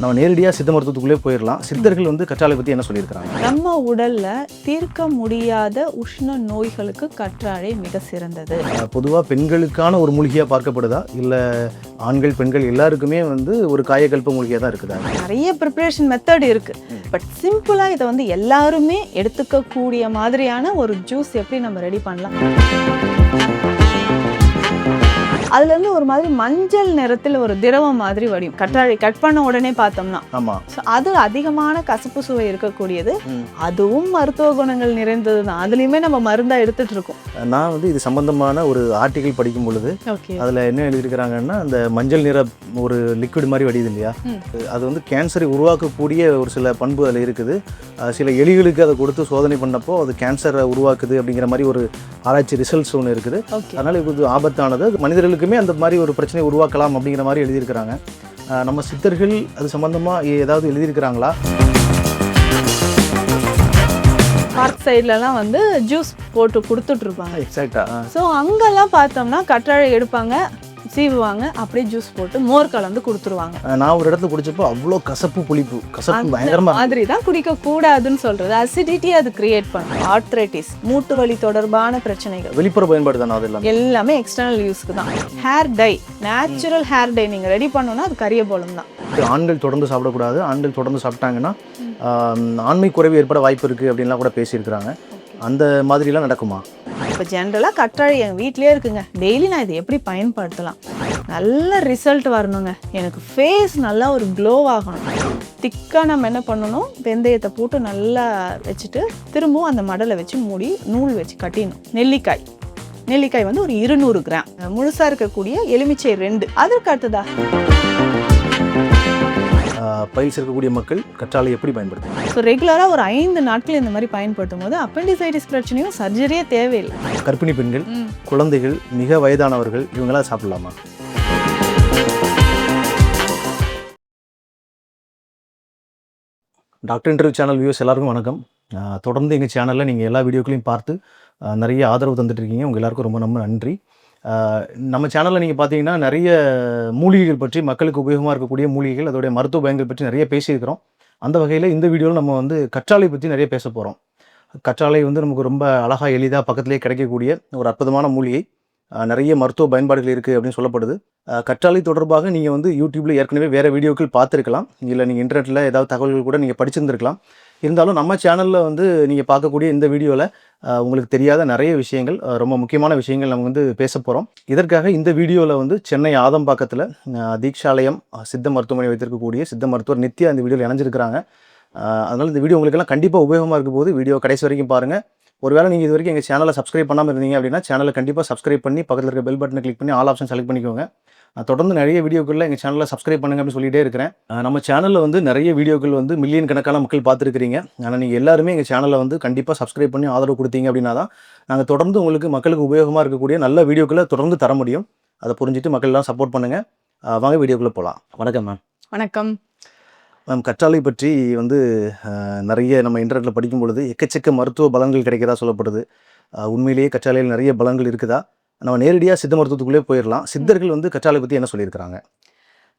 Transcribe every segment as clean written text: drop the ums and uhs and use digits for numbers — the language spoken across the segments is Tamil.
நம்ம நேரடியாக சித்த மருத்துவத்துக்குள்ளே போயிடலாம். சித்தர்கள் வந்து கற்றாழை பற்றி என்ன சொல்லியிருக்கிறாங்க? நம்ம உடல்ல தீர்க்க முடியாத உஷ்ண நோய்களுக்கு கற்றாழை மிக சிறந்தது. பொதுவாக பெண்களுக்கான ஒரு மூலிகையாக பார்க்கப்படுதா, இல்லை ஆண்கள் பெண்கள் எல்லாருக்குமே வந்து ஒரு காயக்கல்ப மூலிகையாக தான் இருக்குதா? நிறைய ப்ரிப்பரேஷன் மெத்தட் இருக்கு. பட் சிம்பிளா இதை வந்து எல்லாருமே எடுத்துக்க கூடிய மாதிரியான ஒரு ஜூஸ் எப்படி நம்ம ரெடி பண்ணலாம். அதுல இருந்து ஒரு மாதிரி மஞ்சள் நிறத்தில் ஒரு திரவம் மாதிரி வடியும். கற்றாழை கட் பண்ண உடனே பார்த்தோம்னா அது அதிகமான கசப்பு சுவை இருக்கக்கூடியது. அதுவும் மருத்துவ குணங்கள் நிறைந்தது தான். அதுலயுமே நம்ம மருந்தா எடுத்துட்டு இருக்கோம். நான் வந்து இது சம்பந்தமான ஒரு ஆர்டிகல் படிக்கும் பொழுது அதுல என்ன எழுதியிருக்கிறாங்கன்னா, அந்த மஞ்சள் நிற ஒரு லிக்விட் மாதிரி வடியுது இல்லையா, அது வந்து கேன்சரை உருவாக்கக்கூடிய ஒரு சில பண்பு அதில் இருக்குது. சில எலிகளுக்கு அதை கொடுத்து சோதனை பண்ணப்போ அது கேன்சரை உருவாக்குது அப்படிங்கிற மாதிரி ஒரு ஆராய்ச்சி ரிசல்ட்ஸ் ஒன்று இருக்குது. அதனால இது ஆபத்தானது, மனிதர்களுக்குமே அந்த மாதிரி ஒரு பிரச்சனை உருவாக்கலாம் அப்படிங்கிற மாதிரி எழுதியிருக்கிறாங்க. நம்ம சித்தர்கள் அது சம்பந்தமா ஏதாவது எழுதியிருக்கிறாங்களா? பார்க் சைட்லலாம் வந்து ஜூஸ் போட்டு கொடுத்துட்டு இருப்பாங்க. எக்ஸாக்டா. ஸோ அங்கெல்லாம் பார்த்தோம்னா கற்றாழை எடுப்பாங்க, சீவுவாங்க, அப்படியே ஜூஸ் போட்டு மோர் கலந்து கொடுத்துருவாங்க. நான் ஒரு இடத்துல குடிச்சப்போ அவ்வளோ புளிப்பு பயங்கரமா மாதிரி தான் குடிக்க கூடாதுன்னு சொல்றது. அசிடிட்டி அது கிரியேட் பண்ணும். ஆர்த்ரைட்டிஸ், மூட்டு வலி தொடர்பான பிரச்சனைகள், வெளிப்புற பயன்பாடு தானே, அது எல்லாமே எக்ஸ்டர்னல் யூஸ்க்கு தான். Hair dye, natural hair dye நீங்க ரெடி பண்ணணும்னா அது கரியபோலம் தான். ஆண்கள் தொடர்ந்து சாப்பிடக்கூடாது. ஆண்கள் தொடர்ந்து சாப்பிட்டாங்கன்னா ஆண்மை குறைவு ஏற்பட வாய்ப்பு இருக்குது அப்படின்லாம் கூட பேசியிருக்கிறாங்க. அந்த மாதிரிலாம் நடக்குமா? இப்போ ஜென்ரலாக கற்றாழை எங்கள் வீட்லேயே இருக்குங்க. டெய்லி நான் இதை எப்படி பயன்படுத்தலாம், நல்ல ரிசல்ட் வரணுங்க. எனக்கு ஃபேஸ் நல்லா ஒரு க்ளோ ஆகணும். திக்காக நம்ம என்ன பண்ணணும், வெந்தயத்தை போட்டு நல்லா வச்சுட்டு திரும்பவும் அந்த மடலை வச்சு மூடி நூல் வச்சு கட்டிடணும். நெல்லிக்காய் வந்து ஒரு 200 கிராம், முழுசாக இருக்கக்கூடிய எலுமிச்சை 2. அதற்கு அடுத்ததா பயில்ஸ் இருக்கக்கூடிய மக்கள் கற்றாழை எப்படி பயன்படுத்தணும்? ஸோ ரெகுலராக ஒரு 5 நாட்கள் இந்த மாதிரி பயன்படுத்தும் போது அப்பெண்டிசைட்டிஸ் பிரச்சனையும் சர்ஜரியே தேவையில்லை. கர்ப்பிணி பெண்கள், குழந்தைகள், மிக வயதானவர்கள் இவங்களாம் சாப்பிடலாமா? டாக்டர் இன்டர்வியூ சேனல் வியூஸ் எல்லாருக்கும் வணக்கம். தொடர்ந்து எங்கள் சேனலில் நீங்கள் எல்லா வீடியோக்களையும் பார்த்து நிறைய ஆதரவு தந்துட்டு இருக்கீங்க. உங்கள் எல்லாருக்கும் ரொம்ப நன்றி. நம்ம சேனலில் நீங்கள் பார்த்தீங்கன்னா நிறைய மூலிகைகள் பற்றி, மக்களுக்கு உபயோகமாக இருக்கக்கூடிய மூலிகைகள், அதோடைய மருத்துவ பயன்கள் பற்றி நிறைய பேசியிருக்கிறோம். அந்த வகையில் இந்த வீடியோவில் நம்ம வந்து கற்றாழை பற்றி நிறைய பேச போகிறோம். கற்றாழை வந்து நமக்கு ரொம்ப அழகாக எளிதாக பக்கத்திலே கிடைக்கக்கூடிய ஒரு அற்புதமான மூலிகை. நிறைய மருத்துவ பயன்பாடுகள் இருக்குது அப்படின்னு சொல்லப்படுது. கற்றாழை தொடர்பாக நீங்கள் வந்து யூடியூப்பில் ஏற்கனவே வேறு வீடியோக்கள் பார்த்துருக்கலாம், இல்லை நீங்கள் இன்டர்நெட்டில் ஏதாவது தகவல்கள் கூட நீங்கள் படிச்சிருந்துருக்கலாம். இருந்தாலும் நம்ம சேனலில் வந்து நீங்கள் பார்க்கக்கூடிய இந்த வீடியோவில் உங்களுக்கு தெரியாத நிறைய விஷயங்கள், ரொம்ப முக்கியமான விஷயங்கள் நம்ம வந்து பேச போகிறோம். இதற்காக இந்த வீடியோவில் வந்து சென்னை ஆதம்பாக்கத்தில் தீக்ஷாலயம் சித்த மருத்துவமனை வைத்திருக்கக்கூடிய சித்த மருத்துவர் நித்யா இந்த வீடியோவில் இணைஞ்சிருக்கிறாங்க. அதனால் இந்த வீடியோ உங்களுக்கெல்லாம் கண்டிப்பாக உபயோகமாக இருக்கும் போது வீடியோ கடைசி வரைக்கும் பாருங்கள். ஒருவேளை நீங்கள் இது வரைக்கும் எங்கள் சேனலை சப்ஸ்கிரைப் பண்ணாமல் இருந்தீங்க அப்படின்னா சேனலை கண்டிப்பாக சப்ஸ்கிரைப் பண்ணி பக்கத்தில் இருக்க பெல் பட்டனை கிளிக் பண்ணி ஆல் ஆப்ஷன் செலக்ட் பண்ணிக்கோங்க. தொடர்ந்து நிறைய வீடியோக்களில் எங்கள் சேனலில் சப்ஸ்கிரைப் பண்ணுங்க அப்படின்னு சொல்லிட்டே இருக்கிறேன். நம்ம சேனலில் வந்து நிறைய வீடியோக்கள் வந்து மில்லியன் கணக்கான மக்கள் பார்த்துருக்கிறீங்க. ஆனால் நீங்கள் எல்லாருமே எங்கள் சேனலை வந்து கண்டிப்பாக சப்ஸ்கிரைப் பண்ணி ஆதரவு கொடுத்தீங்க அப்படின்னா தான் நாங்கள் தொடர்ந்து உங்களுக்கு மக்களுக்கு உபயோகமாக இருக்கக்கூடிய நல்ல வீடியோக்களை தொடர்ந்து தர முடியும். அதை புரிஞ்சுட்டு மக்கள்லாம் சப்போர்ட் பண்ணுங்கள். வாங்க வீடியோக்குள்ளே போகலாம். வணக்கம் மேம். வணக்கம் மேம். கற்றாழை பற்றி வந்து நிறைய நம்ம இன்டர்நெட்டில் படிக்கும் பொழுது எக்கச்சக்க மருத்துவ பலன்கள் கிடைக்கிறதா சொல்லப்படுது. உண்மையிலேயே கற்றாழையில் நிறைய பலன்கள் இருக்குதா? நம்ம நேரடியாக சித்த மருத்துவத்துக்குள்ளே போயிடலாம். சித்தர்கள் வந்து கற்றாழை பற்றி என்ன சொல்லியிருக்கிறாங்க?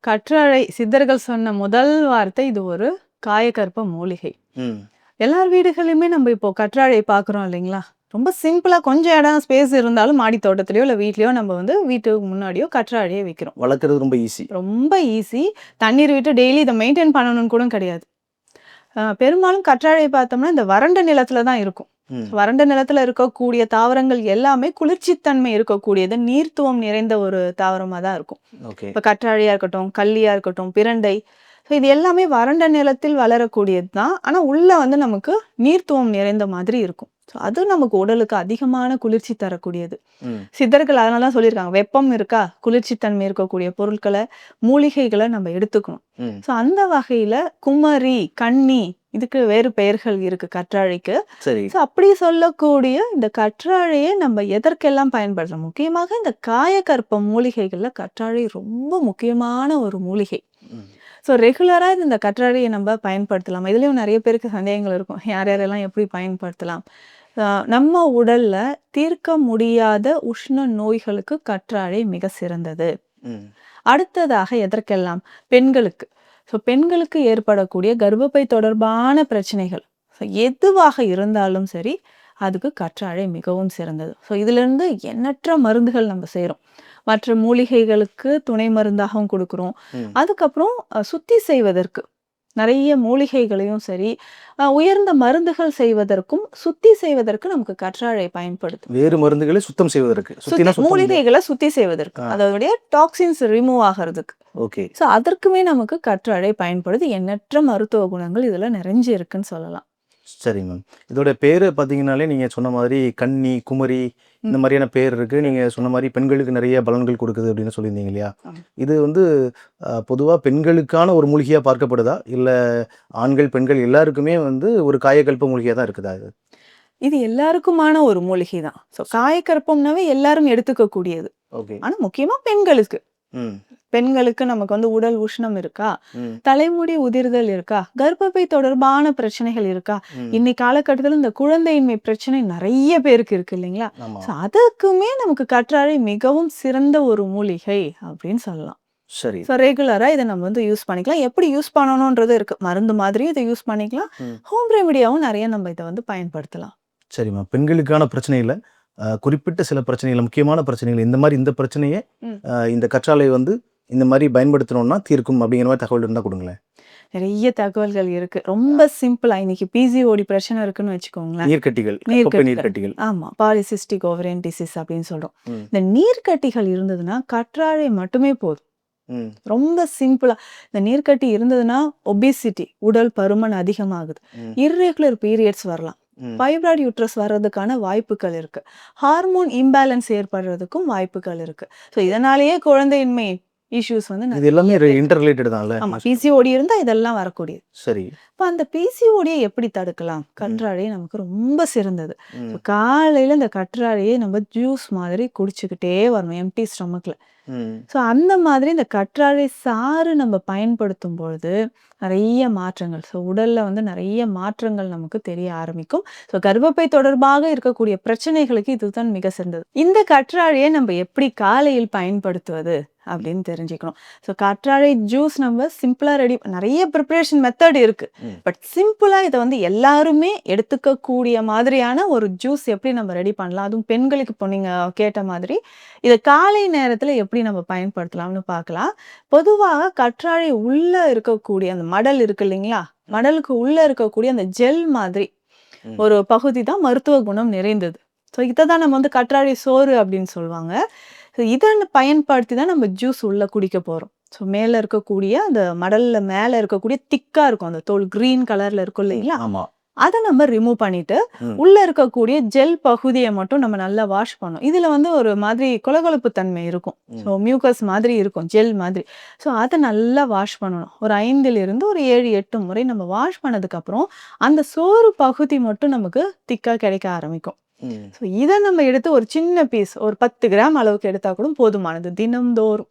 கற்றாழை சித்தர்கள் சொன்ன முதல் வார்த்தை இது ஒரு காயக்கற்ப மூலிகை. எல்லார் வீடுகளிலுமே நம்ம இப்போ கற்றாழை பார்க்குறோம் இல்லைங்களா? ரொம்ப சிம்பிளாக கொஞ்சம் இடம் ஸ்பேஸ் இருந்தாலும் மாடி தோட்டத்துலையோ இல்லை வீட்லையோ நம்ம வந்து வீட்டுக்கு முன்னாடியோ கற்றாழையே வைக்கிறோம். வளர்க்குறது ரொம்ப ஈஸி. தண்ணீர் விட்டு டெய்லி இதை மெயின்டைன் பண்ணணும்னு கூட கிடையாது. பெரும்பாலும் கற்றாழை பார்த்தோம்னா இந்த வறண்ட நிலத்துல தான் இருக்கும். வறண்ட நிலத்துல இருக்கக்கூடிய தாவரங்கள் எல்லாமே குளிர்ச்சித்தன்மை இருக்கக்கூடியது, நீர்த்துவம் நிறைந்த ஒரு தாவரமாக தான் இருக்கும். இப்போ கற்றாழையா இருக்கட்டும், கள்ளியா இருக்கட்டும், பிரண்டை, ஸோ இது எல்லாமே வறண்ட நிலத்தில் வளரக்கூடியது தான். ஆனால் உள்ள வந்து நமக்கு நீர்த்துவம் நிறைந்த மாதிரி இருக்கும். ஸோ அது நமக்கு உடலுக்கு அதிகமான குளிர்ச்சி தரக்கூடியது. சித்தர்கள் அதனால தான் சொல்லியிருக்காங்க, வெப்பம் இருக்கா, குளிர்ச்சித்தன்மை இருக்கக்கூடிய பொருட்களை, மூலிகைகளை நம்ம எடுத்துக்கணும். ஸோ அந்த வகையில குமரி, கன்னி, இதுக்கு வேறு பெயர்கள் இருக்கு கற்றாழைக்கு. ஸோ அப்படி சொல்லக்கூடிய இந்த கற்றாழையை நம்ம எதற்கெல்லாம் பயன்படுத்தலாம்? முக்கியமாக இந்த காயக்கற்ப மூலிகைகள்ல கற்றாழை ரொம்ப முக்கியமான ஒரு மூலிகை. ஸோ ரெகுலராக இந்த கற்றாழையை நம்ம பயன்படுத்தலாம். இதுலேயும் நிறைய பேருக்கு சந்தேகங்கள் இருக்கும், யார் யாரெல்லாம் எப்படி பயன்படுத்தலாம். நம்ம உடல்ல தீர்க்க முடியாத உஷ்ண நோய்களுக்கு கற்றாழை மிக சிறந்தது. அடுத்ததாக எதற்கெல்லாம்? ஸோ பெண்களுக்கு ஏற்படக்கூடிய கர்ப்பப்பை தொடர்பான பிரச்சனைகள் எதுவாக இருந்தாலும் சரி, அதுக்கு கற்றாழை மிகவும் சிறந்தது. ஸோ இதிலிருந்து எண்ணற்ற மருந்துகள் நம்ம செய்கிறோம். மற்ற மூலிகைகளுக்கு துணை மருந்தாகவும் கொடுக்குறோம். அதுக்கப்புறம் சுத்தி செய்வதற்கு நிறைய மூலிகைகளையும் சரி, உயர்ந்த மருந்துகள் செய்வதற்கும் சுத்தி செய்வதற்கு நமக்கு கற்றாழை பயன்படுது. வேறு மருந்துகளை சுத்தம் செய்வதற்கு, மூலிகைகளை சுத்தி செய்வதற்கு, அதோடைய டாக்ஸின்ஸ் ரிமூவ் ஆகிறதுக்கு. ஓகே. ஸோ அதற்குமே நமக்கு கற்றாழை பயன்படுது. எண்ணற்ற மருத்துவ குணங்கள் இதுல நிறைஞ்சு இருக்குன்னு சொல்லலாம். சரி மேம். இதோட பேர் பார்த்தீங்கன்னாலே நீங்கள் சொன்ன மாதிரி கன்னி, குமரி இந்த மாதிரியான பேர் இருக்குது. நீங்கள் சொன்ன மாதிரி பெண்களுக்கு நிறைய பலன்கள் கொடுக்குது அப்படின்னு சொல்லியிருந்தீங்க இல்லையா? இது வந்து பொதுவாக பெண்களுக்கான ஒரு மூலிகையாக பார்க்கப்படுதா, இல்லை ஆண்கள் பெண்கள் எல்லாருக்குமே வந்து ஒரு காயக்கல்ப மூலிகையாக தான் இருக்குதா? இது எல்லாருக்குமான ஒரு மூலிகை தான். ஸோ காயக்கற்பம்னாவே எல்லாரும் எடுத்துக்கக்கூடியது. ஓகே. ஆனால் முக்கியமாக பெண்களுக்கு பெண்களுக்கு நமக்கு வந்து உடல் உஷ்ணம் இருக்கா, தலைமுடி உதிர்தல் இருக்கா, கர்ப்பப்பை தொடர்பான பிரச்சனைகள் இருக்கா, இன்னைக்கு காலகட்டத்தில் இந்த குழந்தையின்மை பிரச்சனை நிறைய பேருக்கு இருக்கு இல்லைங்களா? அதுக்குமே நமக்கு கற்றாழை மிகவும் சிறந்த ஒரு மூலிகை அப்படின்னு சொல்லலாம். சரி. ஸோ ரெகுலராக இதை நம்ம வந்து யூஸ் பண்ணிக்கலாம். எப்படி யூஸ் பண்ணணுன்றது இருக்கு. மருந்து மாதிரியும் இதை யூஸ் பண்ணிக்கலாம். ஹோம் ரெமிடியாவும் நிறைய நம்ம இதை வந்து பயன்படுத்தலாம். சரிம்மா. பெண்களுக்கான பிரச்சனை இல்லை, குறிப்பிட்ட சில பிரச்சனைகள், முக்கியமான பிரச்சனைகள், இந்த மாதிரி இந்த பிரச்சனையை இந்த கற்றாழை வந்து இந்த மாதிரி பயன்படுத்தணும்னா தீர்க்கும் அப்படிங்கிற மாதிரி தகவல் இருந்தால் கொடுங்களேன். நிறைய தகவல்கள் இருக்கு. ரொம்ப சிம்பிளா இன்னைக்கு பிசிஓடி பிரச்சனை இருக்குன்னு வச்சுக்கோங்களேன். நீர்க்கட்டிகள். ஆமா, பாலிசிஸ்டிக் ஓவரியன் டிசீஸ் அப்படின்னு சொல்றோம். இந்த நீர்க்கட்டிகள் இருந்ததுன்னா கற்றாழை மட்டுமே போதும். ரொம்ப சிம்பிளா இந்த நீர்க்கட்டி இருந்ததுன்னா ஒபிசிட்டி, உடல் பருமன் அதிகமாகுது, இர்ரெகுலர் பீரியட்ஸ் வரலாம், ஃபைப்ராய்டு யூட்ரஸ் வர்றதுக்கான வாய்ப்புகள் இருக்கு, ஹார்மோன் இம்பேலன்ஸ் ஏற்படுறதுக்கும் வாய்ப்புகள் இருக்கு. ஸோ இதனாலேயே குழந்தையின்மை இஷ்யூஸ் வந்து இது எல்லாமே இன்டர்ரிலேட்டட் தான்ல. ஆமா, பிசிஓடி இருந்தா இதெல்லாம் வரக்கூடியது. சரி. இப்போ அந்த பிசிஓடியை எப்படி தடுக்கலாம்? கற்றாழை நமக்கு ரொம்ப சிறந்தது. காலையில இந்த கற்றாழையை நம்ம ஜூஸ் மாதிரி குடிச்சுக்கிட்டே வரணும் எம்டி ஸ்டொமக்ல. ஸோ அந்த மாதிரி இந்த கற்றாழை சாறு நம்ம பயன்படுத்தும் பொழுது நிறைய மாற்றங்கள், ஸோ உடல்ல வந்து நிறைய மாற்றங்கள் நமக்கு தெரிய ஆரம்பிக்கும். ஸோ கர்ப்பப்பை தொடர்பாக இருக்கக்கூடிய பிரச்சனைகளுக்கு இதுதான் மிக சிறந்தது. இந்த கற்றாழையை நம்ம எப்படி காலையில் பயன்படுத்துவது அப்படின்னு தெரிஞ்சுக்கணும். ஸோ கற்றாழை ஜூஸ் நம்ம சிம்பிளா ரெடி, நிறைய ப்ரிப்பரேஷன் மெத்தட் இருக்கு, பட் சிம்பிளா இதை வந்து எல்லாருமே எடுத்துக்கக்கூடிய மாதிரியான ஒரு ஜூஸ் எப்படி நம்ம ரெடி பண்ணலாம், அதுவும் பெண்களுக்கு இப்போ நீங்க கேட்ட மாதிரி இதை காலை நேரத்துல எப்படி நம்ம பயன்படுத்தலாம்னு பார்க்கலாம். பொதுவாக கற்றாழை உள்ள இருக்கக்கூடிய அந்த மடல் இருக்கு இல்லைங்களா, மடலுக்கு உள்ள இருக்கக்கூடிய அந்த ஜெல் மாதிரி ஒரு பகுதி தான் மருத்துவ குணம் நிறைந்தது. ஸோ இதை தான் நம்ம வந்து கற்றாழை சோறு அப்படின்னு சொல்லுவாங்க. ஸோ இதை பயன்படுத்தி தான் நம்ம ஜூஸ் உள்ள குடிக்க போறோம். ஸோ மேல இருக்கக்கூடிய அந்த மடல்ல மேல இருக்கக்கூடிய திக்கா இருக்கும் அந்த தோல், கிரீன் கலர்ல இருக்கும் இல்லைங்களா, அதை நம்ம ரிமூவ் பண்ணிட்டு உள்ள இருக்கக்கூடிய ஜெல் பகுதியை மட்டும் நம்ம நல்லா வாஷ் பண்ணணும். இதுல வந்து ஒரு மாதிரி கொலகொலப்பு தன்மை இருக்கும், ஸோ மியூக்கஸ் மாதிரி இருக்கும், ஜெல் மாதிரி. ஸோ அதை நல்லா வாஷ் பண்ணணும். ஒரு 5 to 7-8 முறை நம்ம வாஷ் பண்ணதுக்கு அப்புறம் அந்த சோறு பகுதி மட்டும் நமக்கு திக்கா கிடைக்க ஆரம்பிக்கும். ஸோ இதை நம்ம எடுத்து ஒரு சின்ன பீஸ், ஒரு 10 கிராம் அளவுக்கு எடுத்தா கூட போதுமானது தினம்தோறும்.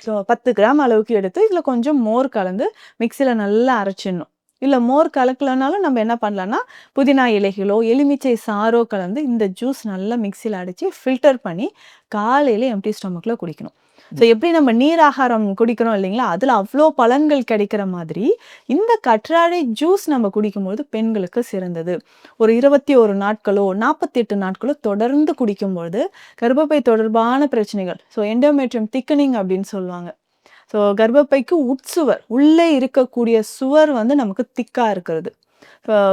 ஸோ 10 கிராம் அளவுக்கு எடுத்து இதுல கொஞ்சம் மோர் கலந்து மிக்சியில நல்லா அரைச்சிடணும். இல்லை மோர் கலக்கலனாலும் நம்ம என்ன பண்ணலாம்னா புதினா இலைகளோ எலுமிச்சை சாரோ கலந்து இந்த ஜூஸ் நல்லா மிக்சியில் அடித்து ஃபில்டர் பண்ணி காலையில் எம்டி ஸ்டொமக்கில் குடிக்கணும். ஸோ எப்படி நம்ம நீர் ஆகாரம் குடிக்கிறோம் இல்லைங்களா, அதில் அவ்வளோ பலன்கள் கிடைக்கிற மாதிரி இந்த கற்றாழை ஜூஸ் நம்ம குடிக்கும்போது பெண்களுக்கு சிறந்தது. ஒரு 21 நாட்களோ 48 நாட்களோ தொடர்ந்து குடிக்கும்போது கர்ப்பப்பை தொடர்பான பிரச்சனைகள், ஸோ எண்டோமெட்ரியம் திக்கனிங் அப்படின்னு சொல்லுவாங்க. ஸோ கர்ப்பப்பைக்கு உட்சுவர், உள்ளே இருக்கக்கூடிய சுவர் வந்து நமக்கு திக்கா இருக்கிறது,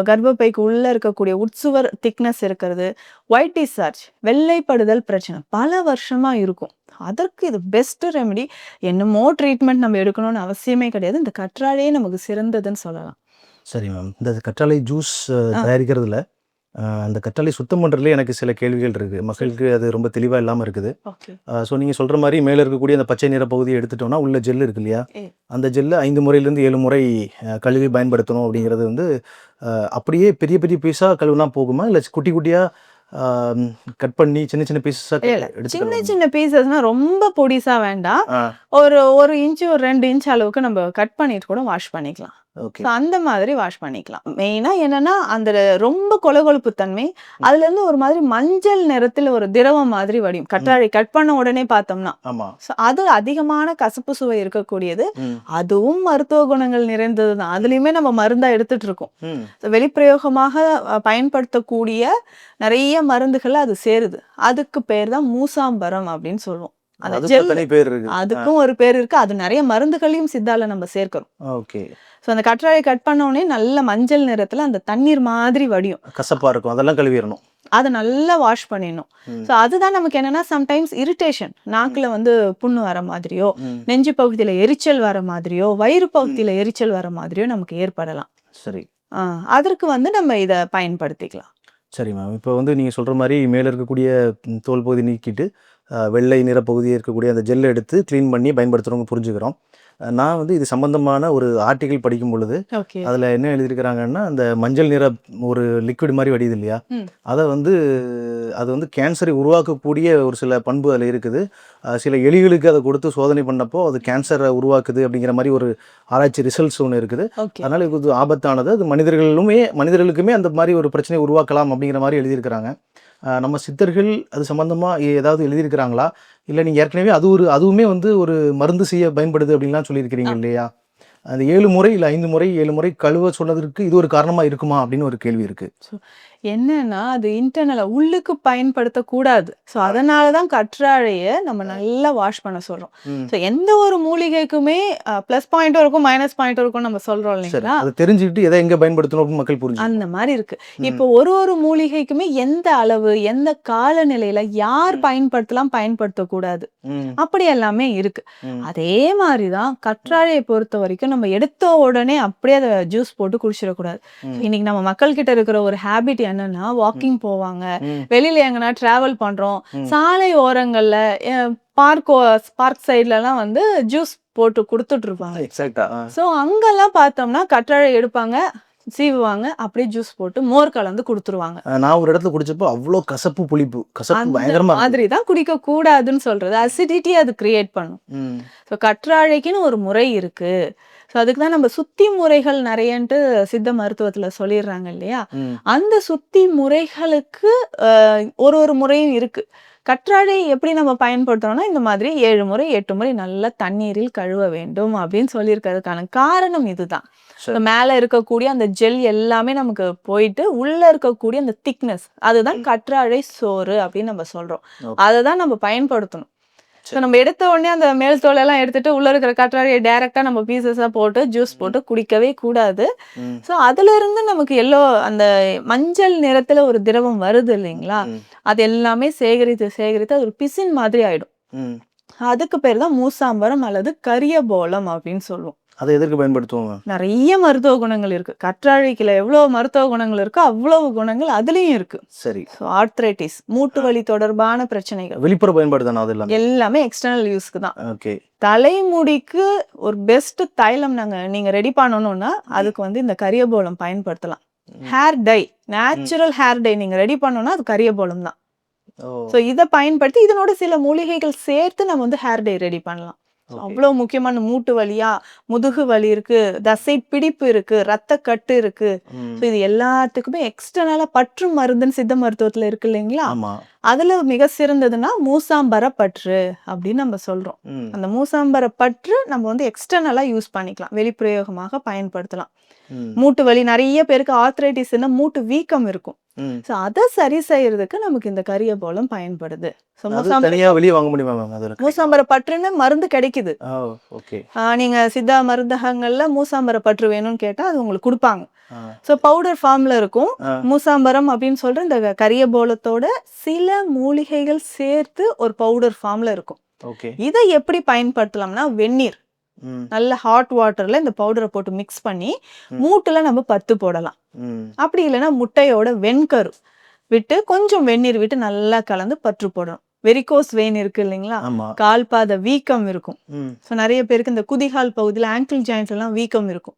கர்ப்பப்பைக்கு உள்ளே இருக்கக்கூடிய உட்சுவர் திக்னஸ் இருக்கிறது, ஒயிட் டிஸ்சார்ஜ் வெள்ளைப்படுதல் பிரச்சனை பல வருஷமாக இருக்கும், அதற்கு இது பெஸ்ட் ரெமெடி. என்னமோ ட்ரீட்மெண்ட் நம்ம எடுக்கணும்னு அவசியமே கிடையாது, இந்த கற்றாழையே நமக்கு சிறந்ததுன்னு சொல்லலாம். சரி மேம். இந்த கற்றாழை ஜூஸ் தயாரிக்கிறதுல அந்த கற்றாழை சுத்தம் பண்ணுறதுல எனக்கு சில கேள்விகள் இருக்குது. மக்களுக்கு அது ரொம்ப தெளிவாக இல்லாமல் இருக்குது. ஸோ நீங்கள் சொல்கிற மாதிரி மேலே இருக்கக்கூடிய அந்த பச்சை நிற பகுதியை எடுத்துட்டோம்னா உள்ள ஜெல் இருக்கு இல்லையா, அந்த ஜெல்லை 5 முறையிலேருந்து 7 முறை கழுவி பயன்படுத்தணும் அப்படிங்கிறது வந்து அப்படியே பெரிய பெரிய பீஸாக கழுவுனா போகுமா, இல்லை குட்டி குட்டியாக கட் பண்ணி சின்ன சின்ன பீஸஸாக சின்ன சின்ன பீசஸ்னா ரொம்ப பொடிசா வேண்டாம், ஒரு 1 இன்ச்சு ஒரு 2 இன்ச் அளவுக்கு நம்ம கட் பண்ணிட்டு கூட வாஷ் பண்ணிக்கலாம். ஓகே. ஸோ அந்த மாதிரி வாஷ் பண்ணிக்கலாம். மெயினா என்னன்னா, அந்த ரொம்ப கொழகொழுப்பு தன்மை, அதுலேருந்து ஒரு மாதிரி மஞ்சள் நிறத்துல ஒரு திரவம் மாதிரி வடியும். கற்றாழை கட் பண்ண உடனே பார்த்தோம்னா. ஆமா. ஸோ அது அதிகமான கசப்பு சுவை இருக்கக்கூடியது. ம். அதுவும் மருத்துவ குணங்கள் நிறைந்தது தான். அதுலயுமே நம்ம மருந்தா எடுத்துட்டு இருக்கோம். ம். ஸோ வெளிப்பிரயோகமாக பயன்படுத்தக்கூடிய நிறைய மருந்துகள் அது சேருது. அதுக்கு பேர் தான் மூசாம்பரம் அப்படின்னு சொல்லுவோம். அந்த அதுக்கு ஜெல் தனி பேர் இருக்கு. அதுக்கும் ஒரு பேர் இருக்கு. அது நிறைய மருந்துகளையும் சித்தால நம்ம சேர்க்கிறோம். ஓகே. ஸோ அந்த கற்றாழை கட் பண்ண உடனே நல்ல மஞ்சள் நிறத்துல அந்த தண்ணீர் மாதிரி வடியும். கசப்பா இருக்கும். அதெல்லாம் கழுவிறணும். அதை நல்லா வாஷ் பண்ணிடணும். ஸோ அதுதான் நமக்கு என்னன்னா சம்டைம்ஸ் இரிட்டேஷன், நாக்குல வந்து புண்ணு வர மாதிரியோ, நெஞ்சு பகுதியில எரிச்சல் வர மாதிரியோ, வயிறு பகுதியில எரிச்சல் வர மாதிரியோ நமக்கு ஏற்படலாம். சரி. அதற்கு வந்து நம்ம இதை பயன்படுத்திக்கலாம். சரி மேம். இப்போ வந்து நீங்கள் சொல்கிற மாதிரி மேலே இருக்கக்கூடிய தோல் பகுதி நீக்கிட்டு வெள்ளை நிற பகுதியில் இருக்கக்கூடிய அந்த ஜெல்லை எடுத்து க்ளீன் பண்ணி பயன்படுத்துகிறவங்க புரிஞ்சுக்கிறோம். நான் வந்து இது சம்பந்தமான ஒரு ஆர்டிகிள் படிக்கும் பொழுது ஓகே. அதில் என்ன எழுதியிருக்கிறாங்கன்னா, அந்த மஞ்சள் நிற ஒரு லிக்விட் மாதிரி வடியுது இல்லையா, அதை வந்து அது வந்து கேன்சரை உருவாக்கக்கூடிய ஒரு சில பண்பு அதில் இருக்குது. சில எலிகளுக்கு அதை கொடுத்து சோதனை பண்ணப்போ அது கேன்சரை உருவாக்குது அப்படிங்கிற மாதிரி ஒரு ஆராய்ச்சி ரிசல்ட்ஸ் ஒன்று இருக்குது. அதனால் இது ஆபத்தானது. அது மனிதர்களுக்குமே அந்த மாதிரி ஒரு பிரச்சனையை உருவாக்கலாம் அப்படிங்கிற மாதிரி எழுதியிருக்கிறாங்க. நம்ம சித்தர்கள் அது சம்மந்தமாக ஏதாவது எழுதியிருக்கிறாங்களா? இல்லை நீங்கள் ஏற்கனவே அதுவுமே வந்து ஒரு மருந்து செய்ய பயன்படுது அப்படின்லாம் சொல்லியிருக்கிறீங்க இல்லையா? அந்த 7 முறை இல்லை 5 முறை 7 முறை கழுவ சொன்னதற்கு இது ஒரு காரணமாக இருக்குமா அப்படின்னு ஒரு கேள்வி இருக்குது. என்னன்னா அது இன்டர்னலா உள்ளுக்கு பயன்படுத்தக்கூடாது. ஸோ அதனால தான் கற்றாழையை நம்ம நல்லா வாஷ் பண்ண சொல்றோம். ஸோ எந்த ஒரு மூலிகைக்குமே ப்ளஸ் பாயிண்ட்டும் இருக்கும், மைனஸ் பாயிண்ட்டும் இருக்கும் நம்ம சொல்றோம் இல்லைங்களா? அதை தெரிஞ்சுக்கிட்டு எதை எங்கே பயன்படுத்தணும் மக்கள் புரிஞ்சு அந்த மாதிரி இருக்கு. இப்போ ஒரு மூலிகைக்குமே எந்த அளவு, எந்த காலநிலையில யார் பயன்படுத்தலாம், பயன்படுத்தக்கூடாது, அப்படி எல்லாமே இருக்கு. அதே மாதிரிதான் கற்றாழையை பொறுத்த வரைக்கும் நம்ம எடுத்த உடனே அப்படியே அதை ஜூஸ் போட்டு குடிச்சிடக்கூடாது. இன்னைக்கு நம்ம மக்கள் கிட்ட இருக்கிற ஒரு ஹேபிட் என்னன்னா, வாக்கிங் போவாங்க, வெளியில எங்கன்னா டிராவல் பண்றோம், சாலை ஓரங்கள்ல பார்க் சைட்ல எல்லாம் வந்து ஜூஸ் போட்டு கொடுத்துட்டு இருப்பாங்க. சோ அங்கெல்லாம் பார்த்தோம்னா கற்றாழை எடுப்பாங்க, சீவுவாங்க, அப்படியே ஜூஸ் போட்டு மோர் கலந்து கொடுத்துருவாங்க. நான் ஒரு இடத்துல குடிச்சப்போ அவ்வளோ கசப்பு பயங்கரமா மாதிரி தான் குடிக்க கூடாதுன்னு சொல்றது. அசிடிட்டி அது கிரியேட் பண்ணும். ஸோ கற்றாழைக்குன்னு ஒரு முறை இருக்கு. ஸோ அதுக்கு தான் நம்ம சுத்தி முறைகள் நிறையன்ட்டு சித்த மருத்துவத்துல சொல்லிடுறாங்க இல்லையா? அந்த சுத்தி முறைகளுக்கு ஒரு முறையும் இருக்கு. கற்றாழை எப்படி நம்ம பயன்படுத்துறோம்னா, இந்த மாதிரி 7 முறை 8 முறை நல்லா தண்ணீரில் கழுவ வேண்டும் அப்படின்னு சொல்லியிருக்கிறதுக்கான காரணம் இதுதான். மேல இருக்கக்கூடிய அந்த ஜெல் எல்லாமே நமக்கு போயிட்டு உள்ள இருக்கக்கூடிய அந்த திக்னஸ், அதுதான் கற்றாழை சோறு அப்படின்னு நம்ம சொல்றோம். அதை தான் நம்ம பயன்படுத்தணும். ஸோ நம்ம எடுத்த உடனே அந்த மேல் தோலெல்லாம் எடுத்துட்டு உள்ள இருக்கிற கற்றாழையை டைரக்டா நம்ம பீசஸா போட்டு ஜூஸ் போட்டு குடிக்கவே கூடாது. ஸோ அதுல இருந்து நமக்கு அந்த மஞ்சள் நிறத்துல ஒரு திரவம் வருது இல்லைங்களா, அது எல்லாமே சேகரித்து அது ஒரு பிசின் மாதிரி ஆயிடும். அதுக்கு பேர் தான் மூசாம்பரம் அல்லது கரியபோலம் அப்படின்னு சொல்லுவோம். அதை எதற்கு பயன்படுத்துவோம்? நிறைய மருத்துவ குணங்கள் இருக்கு. கற்றாழைக்குல எவ்வளவு மருத்துவ குணங்கள் இருக்கோ அவ்வளவு குணங்கள் அதுலயும் இருக்கு. சரி. ஆர்த்ரைட்டிஸ், மூட்டு வலி தொடர்பான பிரச்சனைகள், வெளிப்புற பயன்பாடு தானே, எல்லாமே எக்ஸ்டர்னல் யூஸ்க்கு தான். ஓகே. தலைமுடிக்கு ஒரு பெஸ்ட் தைலம் நீங்க ரெடி பண்ணணும்னா அதுக்கு வந்து இந்த கரியபோலம் பயன்படுத்தலாம். Hair dye, natural hair dye நீங்க ரெடி பண்ணணும்னா அது கரியபோலம் தான். ஸோ இதை பயன்படுத்தி இதனோட சில மூலிகைகள் சேர்த்து நம்ம வந்து ஹேர் டை ரெடி பண்ணலாம். அவ்வளவு முக்கியமான மூட்டு வலியா, முதுகு வலி இருக்கு, தசை பிடிப்பு இருக்கு, ரத்த கட்டு இருக்கு, இது எல்லாத்துக்குமே எக்ஸ்டர்னலா பற்று மருந்துன்னு சித்த மருத்துவத்துல இருக்கு இல்லைங்களா, அதுல மிக சிறந்ததுன்னா மூசாம்பர பற்று அப்படின்னு நம்ம சொல்றோம். அந்த மூசாம்பர பற்று நம்ம வந்து எக்ஸ்டர்னலா யூஸ் பண்ணிக்கலாம், வெளிப்பிரயோகமாக பயன்படுத்தலாம். மூட்டு வலி நிறைய பேருக்கு ஆர்த்ரைட்டிஸ்னா மூட்டு வீக்கம் இருக்கும். சோ அதை சரி செய்யறதுக்கு நமக்கு இந்த கரியபோலம் பயன்படுது. மூசாம்பர பற்றுன்னு மருந்து கிடைக்குது. நீங்க சித்தா மருந்தகங்கள்ல மூசாம்பர பற்று வேணும்னு கேட்டா அது உங்களுக்கு கொடுப்பாங்க. சோ பவுடர் ஃபார்ம்ல இருக்கும். மூசாம்பரம் அப்படின்னு சொல்ற இந்த கரியபோலத்தோட சில மூலிகைகள் சேர்த்து ஒரு பவுடர் ஃபார்ம்ல இருக்கும். இதை எப்படி பயன்படுத்தலாம்னா, வெந்நீர், நல்ல ஹாட் வாட்டர்ல இந்த பவுடரை போட்டு மிக்ஸ் பண்ணி மூட்டுல நம்ம பத்து போடலாம். அப்படி இல்லைன்னா முட்டையோட வெண்கரு விட்டு கொஞ்சம் வெந்நீர் விட்டு நல்லா கலந்து பற்று போடணும். வெரிகோஸ் வெயின் இருக்கு இல்லைங்களா, கால்பாத வீக்கம் இருக்கும். ஸோ நிறைய பேருக்கு இந்த குதிகால் பகுதியில் ஆங்கிள் ஜாயிண்ட்ஸ் எல்லாம் வீக்கம் இருக்கும்.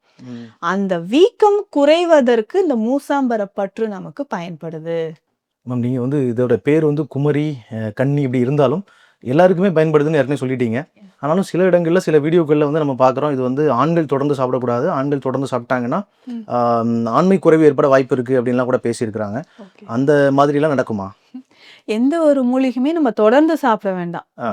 அந்த வீக்கம் குறைவதற்கு இந்த மூசாம்பர பற்று நமக்கு பயன்படுது. மேம், நீங்கள் வந்து இதோட பேர் வந்து குமரி, கன்னி இப்படி இருந்தாலும் எல்லாருக்குமே பயன்படுதுன்னு ஏற்கனவே சொல்லிட்டீங்க. ஆனாலும் சில இடங்கள்ல சில வீடியோக்கள்ல வந்து நம்ம பார்க்குறோம், இது வந்து ஆண்கள் தொடர்ந்து சாப்பிடக்கூடாது. ஆண்கள் தொடர்ந்து சாப்பிட்டாங்கன்னா, ம். ஆண்மை குறைவு ஏற்பட வாய்ப்பு இருக்கு அப்படின்லாம் கூட பேசியிருக்கிறாங்க. ஓகே. அந்த மாதிரிலாம் நடக்குமா? எந்த ஒரு மூலிகையுமே நம்ம தொடர்ந்து சாப்பிட வேண்டாம். ஆ,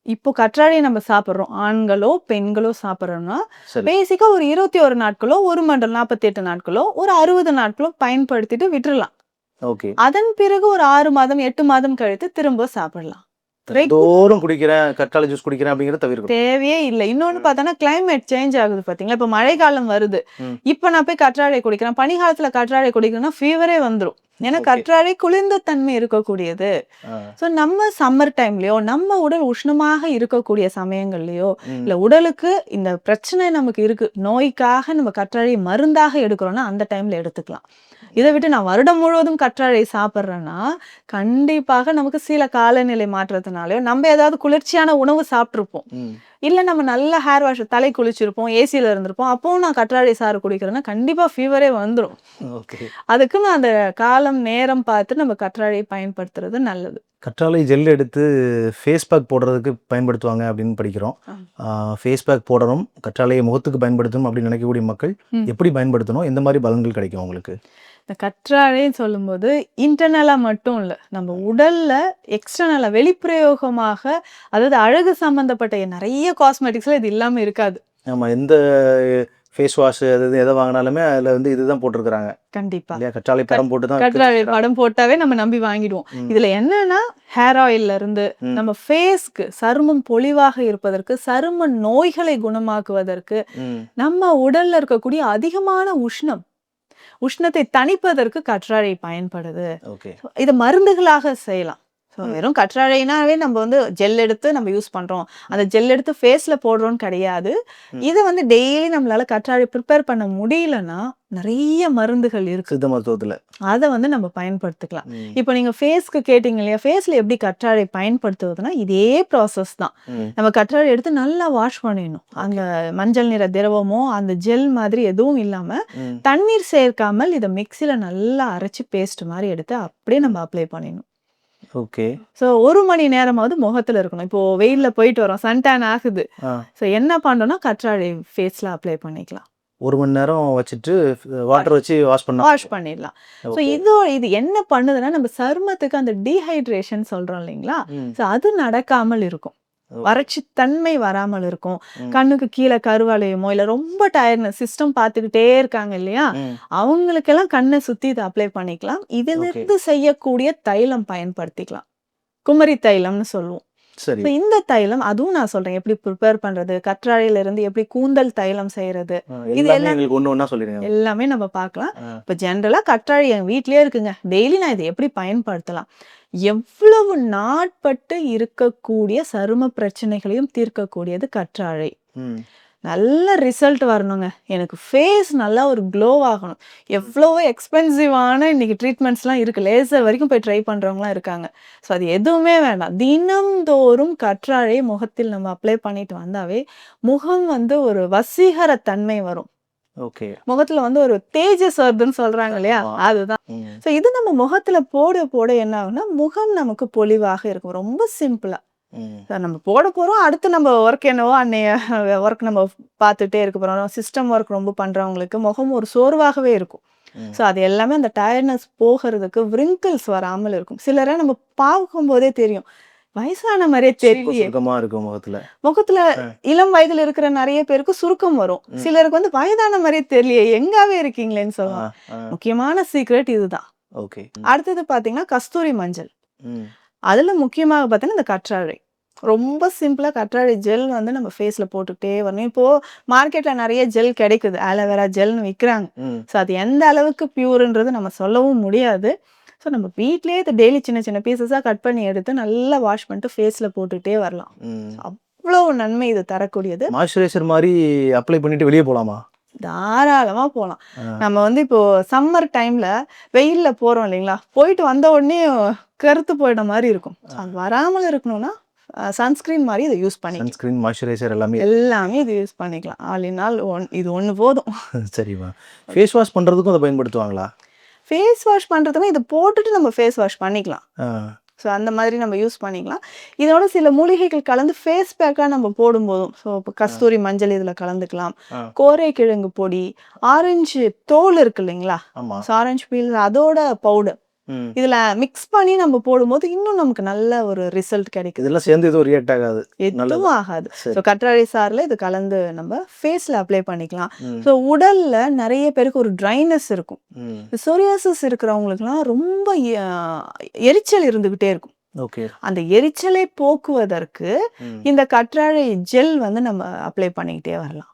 இப்போ கற்றாழைய நம்ம சாப்பிடுறோம். ஆண்களோ, பெண்களோ சாப்பிடுறோம்னா, சரி. பேசிக்கா ஒரு 21 நாட்களோ, 1 மண்டலம் 48 நாட்களோ, ஒரு 60 நாட்களோ பயன்படுத்திட்டு விட்டுறலாம். ஓகே. அதன் பிறகு ஒரு 6 மாதம், 8 மாதம் கழித்து திரும்ப சாப்பிடலாம். தினந்தோறும் குடிக்கிறேன், கற்றாழை ஜூஸ் குடிக்கிறேன் அப்படிங்கிறத தவிர்க்கணும். தேவையே இல்ல. இன்னொன்னு பார்த்தோன்னா, கிளைமேட் சேஞ்ச் ஆகுது பார்த்தீங்களா? இப்ப மழைக்காலம் வருது. ம். இப்ப நான் போய் கற்றாழை குடிக்கிறேன். பனிக்காலத்துல கற்றாழை குடிக்கிறேன்னா ஃபீவரே வந்துரும். ஏன்னா ஓகே. கற்றாழை குளிர்ந்த தன்மை இருக்கக்கூடியது. ஆ. ஸோ நம்ம சம்மர் டைம்லயோ, நம்ம உடல் உஷ்ணமாக இருக்கக்கூடிய சமயங்கள்லயோ, ம். இல்ல உடலுக்கு இந்த பிரச்சனை நமக்கு இருக்கு. நோய்க்காக நம்ம கற்றாழை மருந்தாக எடுக்கிறோம்னா, அந்த டைம்ல எடுத்துக்கலாம். இத விட்டு நான் வருடம் முழுவதும் கற்றாழை சாப்பிடுறேன்னா, கண்டிப்பாக நமக்கு சில காலநிலை மாற்றத்தினாலயோ, நம்ம ஏதாவது குளிர்ச்சியான உணவு சாப்பிட்டுருப்போம். ம். இல்ல நம்ம நல்ல ஹேர் வாஷ் தலை குளிச்சிருப்போம், ஏசில இருந்திருப்போம். அப்பவும் நான் கற்றாழை சாறு குடிக்கிறேன்னா, கண்டிப்பா ஃபீவரே வந்துரும். ஓகே. அதுக்குன்னு அந்த காலம், நேரம் பார்த்து நம்ம கற்றாழையை பயன்படுத்துறது நல்லது. கற்றாழை ஜெல் எடுத்து ஃபேஸ் பேக் போடுறதுக்கு பயன்படுத்துவாங்க அப்படின்னு படிக்கிறோம். ஃபேஸ் பேக் போடணும், கற்றாழையை முகத்துக்கு பயன்படுத்தணும் அப்படின்னு நினைக்கக்கூடிய மக்கள் ம். எப்படி பயன்படுத்தணும்? எந்த மாதிரி பலன்கள் கிடைக்கும் அவங்களுக்கு? இந்த கற்றாழைன்னு சொல்லும்போது, இன்டர்னலா மட்டும் இல்ல. நம்ம உடல்ல எக்ஸ்டர்னலா வெளிப்பிரயோகமாக, அதாவது அழகு சம்மந்தப்பட்ட நெறைய காஸ்மெட்டிக்ஸ்ல இது இல்லாம இருக்காது. ஆமா. எந்த ஃபேஸ் வாஷ் அது இது எதை வாங்கினாலுமே அதில் வந்து இதுதான் போட்டிருக்கிறாங்க கண்டிப்பா. இல்லையா? கற்றாழை படம் போட்டு தான் கற்றாழை படம் போட்டாவே நம்ம நம்பி வாங்கிடுவோம். ம். இதுல என்னன்னா, ஹேர் ஆயில்ல இருந்து ம். நம்ம ஃபேஸ்க்கு சருமம் பொலிவாக இருப்பதற்கு, சரும நோய்களை குணமாக்குவதற்கு, ம். நம்ம உடல்ல இருக்கக்கூடிய அதிகமான உஷ்ணத்தை தணிப்பதற்கு கற்றாழை பயன்படுது. ஓகே. இத மருந்துகளாக செய்யலாம். வெறும் கற்றாழைனாவே நம்ம வந்து ஜெல் எடுத்து நம்ம யூஸ் பண்றோம். அந்த ஜெல் எடுத்து ஃபேஸ்ல போடுறோம்னு கிடையாது. ம். இத வந்து டெய்லி நம்மளால கற்றாழை ப்ரிப்பேர் பண்ண முடியலன்னா, நெறைய மருந்துகள் இருக்கு. சித்த மருத்துவத்தில். அத வந்து நம்ம பயன்படுத்திக்கலாம். இப்போ நீங்க ஃபேஸ்க்கு கேட்டீங்க இல்லையா? ஃபேஸ்ல எப்படி கற்றாழை பயன்படுத்துவதுன்னா, இதே ப்ராசஸ் தான். நம்ம கற்றாழை எடுத்து நல்லா வாஷ் பண்ணிடணும். அந்த மஞ்சள் நிற திரவமோ, அந்த ஜெல் மாதிரி எதுவும் இல்லாம, தண்ணீர் சேர்க்காமல் இத மிக்ஸில நல்லா அரைச்சு பேஸ்ட் மாரி எடுத்து அப்படியே நம்ம அப்ளை பண்ணிடணும். ஓகே. ஸோ 1 மணி நேரமாவது முகத்துல இருக்கணும். இப்போ வெயில்ல போயிட்டு வரோம், சன்டான் ஆகுது. ஸோ என்ன பண்ணணும்னா கற்றாழை ஃபேஸ்ல அப்ளை பண்ணிக்கலாம். 1 மணி நேரம் வச்சுட்டு வாட்டர் வச்சு வாஷ் பண்ணிடலாம். ஸோ இது என்ன பண்ணுதுன்னா, நம்ம சருமத்துக்கு அந்த டீஹைட்ரேஷன் சொல்றோம் இல்லைங்களா? ஸோ அது நடக்காமல் இருக்கும். வறட்சி தன்மை வராமல் இருக்கும். கண்ணுக்கு கீழே கருவளையமோ இல்ல ரொம்ப டயர்ட்னஸ் சிஸ்டம் பார்த்துக்கிட்டே இருக்காங்க இல்லையா? அவங்களுக்கெல்லாம் கண்ணை சுத்தி இதை அப்ளை பண்ணிக்கலாம். இதிலிருந்து செய்யக்கூடிய தைலம் பயன்படுத்திக்கலாம். குமரி தைலம்னு சொல்லுவோம். சரி. இந்த தைலம் அதுவும் நான் சொல்றேன் எப்படி ப்ரிப்பேர் பண்றது, கற்றாழையில இருந்து எப்படி கூந்தல் தைலம் செய்யறது, இது எல்லாமே நம்ம பார்க்கலாம். இப்ப ஜென்ரலா கற்றாழை என் வீட்லயே இருக்குங்க. டெய்லி நான் இதை எப்படி பயன்படுத்தலாம், எவ்வளவு நாட்பட்டு இருக்கக்கூடிய சரும பிரச்சனைகளையும் தீர்க்கக்கூடியது கற்றாழை. நல்ல ரிசல்ட் வரணுங்க. எனக்கு ஃபேஸ் நல்லா ஒரு க்ளோ ஆகணும். எவ்வளவோ எக்ஸ்பென்சிவான இன்னைக்கு ட்ரீட்மெண்ட்ஸ்லாம் இருக்கு. லேசர் வரைக்கும் போய் ட்ரை பண்றவங்கலாம் இருக்காங்க. ஸோ அது எதுவுமே வேண்டாம். தினம்தோறும் கற்றாழை முகத்தில் நம்ம அப்ளை பண்ணிட்டு வந்தாவே முகம் வந்து ஒரு வசீகர தன்மை வரும். ஓகே. முகத்துல வந்து ஒரு தேஜஸ் வருதுன்னு சொல்றாங்க இல்லையா? அதுதான். ஸோ இது நம்ம முகத்துல போட போட என்ன ஆகும்னா முகம் நமக்கு பொலிவாக இருக்கும். ரொம்ப சிம்பிளா. நம்ம போட போறோம். அடுத்து நம்ம ஒர்க் என்னவோ அன்னைய ஒர்க் நம்ம பார்த்துட்டே இருக்க போறோம். சிஸ்டம் ஒர்க் ரொம்ப பண்றவங்களுக்கு முகம் ஒரு சோர்வாகவே இருக்கும். ஸோ அது எல்லாமே அந்த டயர்ட்னஸ் போகிறதுக்கு விரிங்கிள்ஸ் வராமல் இருக்கும். சிலரை நம்ம பார்க்கும் போதே தெரியும், வயசான மாதிரியே தெரியலையே. முகத்துல இளம் வயதுல இருக்கிற நிறைய பேருக்கு சுருக்கம் வரும். சிலருக்கு வந்து வயதான மாதிரியே தெரியலையே, எங்காவே இருக்கீங்களேன்னு சொல்லுவாங்க. முக்கியமான சீக்ரெட் இதுதான். அடுத்தது பாத்தீங்கன்னா கஸ்தூரி மஞ்சள். அதுல முக்கியமாக பார்த்தீங்கன்னா இந்த கற்றாழை. ரொம்ப சிம்பிளா கற்றாழை ஜெல் வந்து நம்ம ஃபேஸ்ல போட்டுக்கிட்டே வரணும். இப்போ மார்க்கெட்ல நிறைய ஜெல் கிடைக்குது, ஆலோவேரா ஜெல்னு விற்கிறாங்க. ஸோ அது எந்த அளவுக்கு பியூர்ன்றது நம்ம சொல்லவும் முடியாது. ஸோ நம்ம வீட்லயே இதை டெய்லி சின்ன சின்ன பீசஸாக கட் பண்ணி எடுத்து நல்லா வாஷ் பண்ணிட்டு ஃபேஸ்ல போட்டுக்கிட்டே வரலாம். அவ்வளோ நன்மை இது தரக்கூடியது. மாய்ஸ்சரைசர் மாதிரி அப்ளை பண்ணிட்டு வெளியே போகலாமா? தாராளமா போகலாம். நம்ம வந்து இப்போ சம்மர் டைம்ல வெயில்ல போறோம் இல்லைங்களா? போயிட்டு வந்த உடனே கருத்து போயிட மாதிரி இருக்கும். அது வராமல் இருக்கணும்னா சன்ஸ்கிரீன் மாதிரி இதை யூஸ் பண்ணி சன்ஸ்கிரீன், மாய்ஸ்சரைசர் எல்லாமே இது யூஸ் பண்ணிக்கலாம். ஆல் இன் ஆல் இது ஒன்று போதும். சரிம்மா. ஃபேஸ் வாஷ் பண்ணுறதுக்கும் அதை பயன்படுத்துவாங்களா? ஃபேஸ் வாஷ் பண்ணுறதுக்கு இதை போட்டுட்டு நம்ம ஃபேஸ் வாஷ் பண்ணிக்கலாம். ஸோ அந்த மாதிரி நம்ம யூஸ் பண்ணிக்கலாம். இதோட சில மூலிகைகள் கலந்து ஃபேஸ் பேக்காக நம்ம போடும்போதும், ஸோ இப்போ கஸ்தூரி மஞ்சள் இதில் கலந்துக்கலாம். கோரைக்கிழங்கு பொடி, ஆரஞ்சு தோல் இருக்கு இல்லைங்களா, ஆமாம். ஸோ ஆரஞ்சு பீல் அதோட பவுடர் இதில் மிக்ஸ் பண்ணி நம்ம போடும்போது இன்னும் நமக்கு நல்ல ஒரு ரிசல்ட் கிடைக்குது. இதெல்லாம் சேர்ந்து எதுவும் ரியாக்ட் ஆகாது? எதுவும் ஆகாது. ஸோ கற்றாழை சாறில் இது கலந்து நம்ம ஃபேஸில் அப்ளை பண்ணிக்கலாம். ஸோ உடலில் நிறைய பேருக்கு ஒரு ட்ரைனஸ் இருக்கும். சொரியாசிஸ் இருக்கிறவங்களுக்குலாம் ரொம்ப எரிச்சல் இருந்துக்கிட்டே இருக்கும். ஓகே. அந்த எரிச்சலை போக்குவதற்கு இந்த கற்றாழை ஜெல் வந்து நம்ம அப்ளை பண்ணிக்கிட்டே வரலாம்.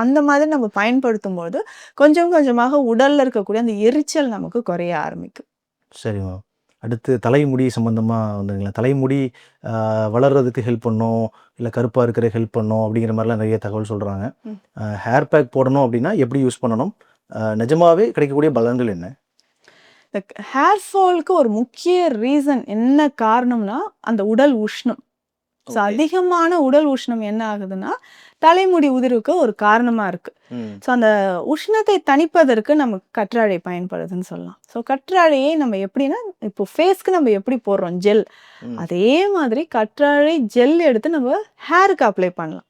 அந்த மாதிரி நம்ம பயன்படுத்தும் போது கொஞ்சம் கொஞ்சமாக உடல்ல இருக்கக்கூடிய அந்த எரிச்சல் நமக்கு குறைய ஆரம்பிக்கும். சரிம்மா. அடுத்து தலைமுடி சம்மந்தமாக வந்துங்களா, தலைமுடி வளர்கிறதுக்கு ஹெல்ப் பண்ணும், இல்லை கருப்பாக இருக்கிற ஹெல்ப் பண்ணும் அப்படிங்கிற மாதிரிலாம் நிறைய தகவல் சொல்கிறாங்க. ஹேர் பேக் போடணும் அப்படின்னா எப்படி யூஸ் பண்ணணும், நிஜமாவே கிடைக்கக்கூடிய பலன்கள் என்ன? இந்த ஹேர் ஃபாலுக்கு ஒரு முக்கிய ரீசன் என்ன காரணம்னா அந்த உடல் உஷ்ணம். ஸோ அதிகமான உடல் உஷ்ணம் என்ன ஆகுதுன்னா தலைமுடி உதிர்வுக்கு ஒரு காரணமாக இருக்குது. ஸோ அந்த உஷ்ணத்தை தணிப்பதற்கு நமக்கு கற்றாழை பயன்படுதுன்னு சொல்லலாம். ஸோ கற்றாழையை நம்ம எப்படின்னா இப்போ ஃபேஸ்க்கு நம்ம எப்படி போடுறோம் ஜெல், அதே மாதிரி கற்றாழை ஜெல் எடுத்து நம்ம ஹேருக்கு அப்ளை பண்ணலாம்.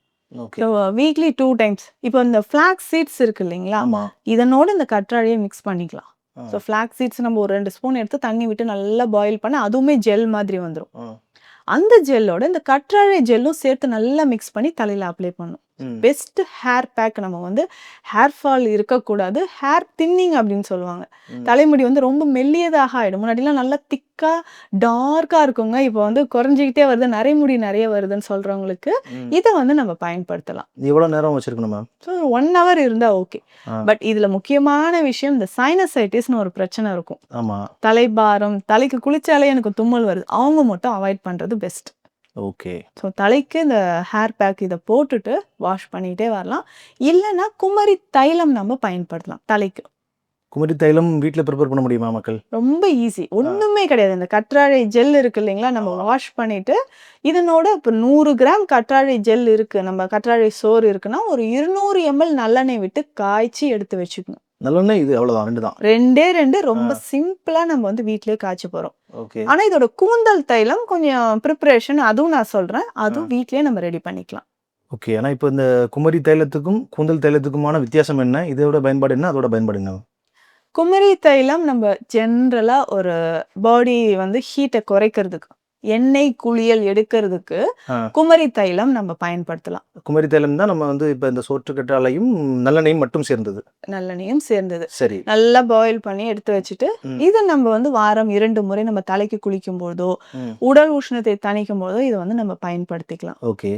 So weekly 2 times. இப்போ இந்த ஃப்ளாக்ஸ் சீட்ஸ் இருக்கு இல்லைங்களா, இதனோட இந்த கற்றாழையை மிக்ஸ் பண்ணிக்கலாம். ஸோ ஃப்ளாக்ஸ் சீட்ஸ் நம்ம ஒரு 2 ஸ்பூன் எடுத்து தண்ணி விட்டு நல்லா பாயில் பண்ண அதுவுமே ஜெல் மாதிரி வந்துடும். அந்த ஜெல்லோட இந்த கற்றாழை ஜெல்லும் சேர்த்து நல்லா மிக்ஸ் பண்ணி தலையில் அப்ளை பண்ணும். Best hair pack. நம்ம வந்து ஹேர் ஃபால் இருக்கக்கூடாது, ஹேர் தின்னிங் அப்படின்னு சொல்லுவாங்க. தலைமுடி வந்து ரொம்ப மெல்லியதாக ஆகிடும். முன்னாடிலாம் நல்லா திக்காக டார்க்காக இருக்குங்க, இப்போ வந்து குறைஞ்சிக்கிட்டே வருது, நரைமுடி நிறைய வருதுன்னு சொல்கிறவங்களுக்கு இதை வந்து நம்ம பயன்படுத்தலாம். எவ்வளோ நேரம் வச்சுருக்கணும் மேம்? ஸோ 1 hour இருந்தால் ஓகே. பட் இதில் முக்கியமான விஷயம் இந்த சைனசைட்டிஸ்னு ஒரு பிரச்சனை இருக்கும். ஆமாம். தலைபாரம், தலைக்கு குளிச்சாலே எனக்கு தும்மல் வருது, அவங்க மட்டும் அவாய்ட் பண்ணுறது பெஸ்ட். ஓகே. ஸோ தலைக்கு இந்த ஹேர் பேக் இதை போட்டுட்டு வாஷ் பண்ணிகிட்டே வரலாம். இல்லைன்னா குமரி தைலம் நம்ம பயன்படுத்தலாம் தலைக்கு. குமரி தைலம் வீட்டில் ப்ரிப்பேர் பண்ண முடியுமா மக்கள்? ரொம்ப ஈஸி, ஒன்றுமே கிடையாது. இந்த கற்றாழை ஜெல் இருக்கு இல்லைங்களா, நம்ம வாஷ் பண்ணிவிட்டு இதனோட இப்போ 100 கிராம் கற்றாழை ஜெல் இருக்குது, நம்ம கற்றாழை சோறு இருக்குன்னா ஒரு 200 ml நல்லெண்ணெய் விட்டு காய்ச்சி எடுத்து வச்சுக்கணும். நல்லெண்ணெய் இது அவ்வளோதான், 2 தான். 2 ரொம்ப சிம்பிளாக நம்ம வந்து வீட்டிலே காய்ச்சி போகிறோம். ஓகே. ஆனால் இதோட கூந்தல் தைலம் கொஞ்சம் ப்ரிப்பரேஷன் அதுவும் நான் சொல்கிறேன், அதுவும் வீட்டிலே நம்ம ரெடி பண்ணிக்கலாம். ஓகே. ஆனால் இப்போ இந்த குமரி தைலத்துக்கும் கூந்தல் தைலத்துக்குமான வித்தியாசம் என்ன, இதோட பயன்பாடு என்ன, அதோட பயன்பாடு என்ன? குமரி தைலம் நம்ம ஜென்ரலாக ஒரு பாடி வந்து ஹீட்டை குறைக்கிறதுக்கு, எண்ணெய் குளியல் எடுக்கிறதுக்கு குமரி தைலம் நம்ம பயன்படுத்தலாம். குமரி தைலம் தான் நம்ம வந்து இப்போ இந்த சோற்றுக்கற்றாழையும் நல்லெண்ணெயும் மட்டும் சேர்ந்தது. நல்லெண்ணெயும் சேர்ந்தது. சரி. நல்லா பாயில் பண்ணி எடுத்து வச்சுட்டு இதை நம்ம வந்து வாரம் 2 முறை நம்ம தலைக்கு குளிக்கும் போதோ உடல் உஷ்ணத்தை தணிக்கும் போதோ இதை வந்து நம்ம பயன்படுத்திக்கலாம். ஓகே.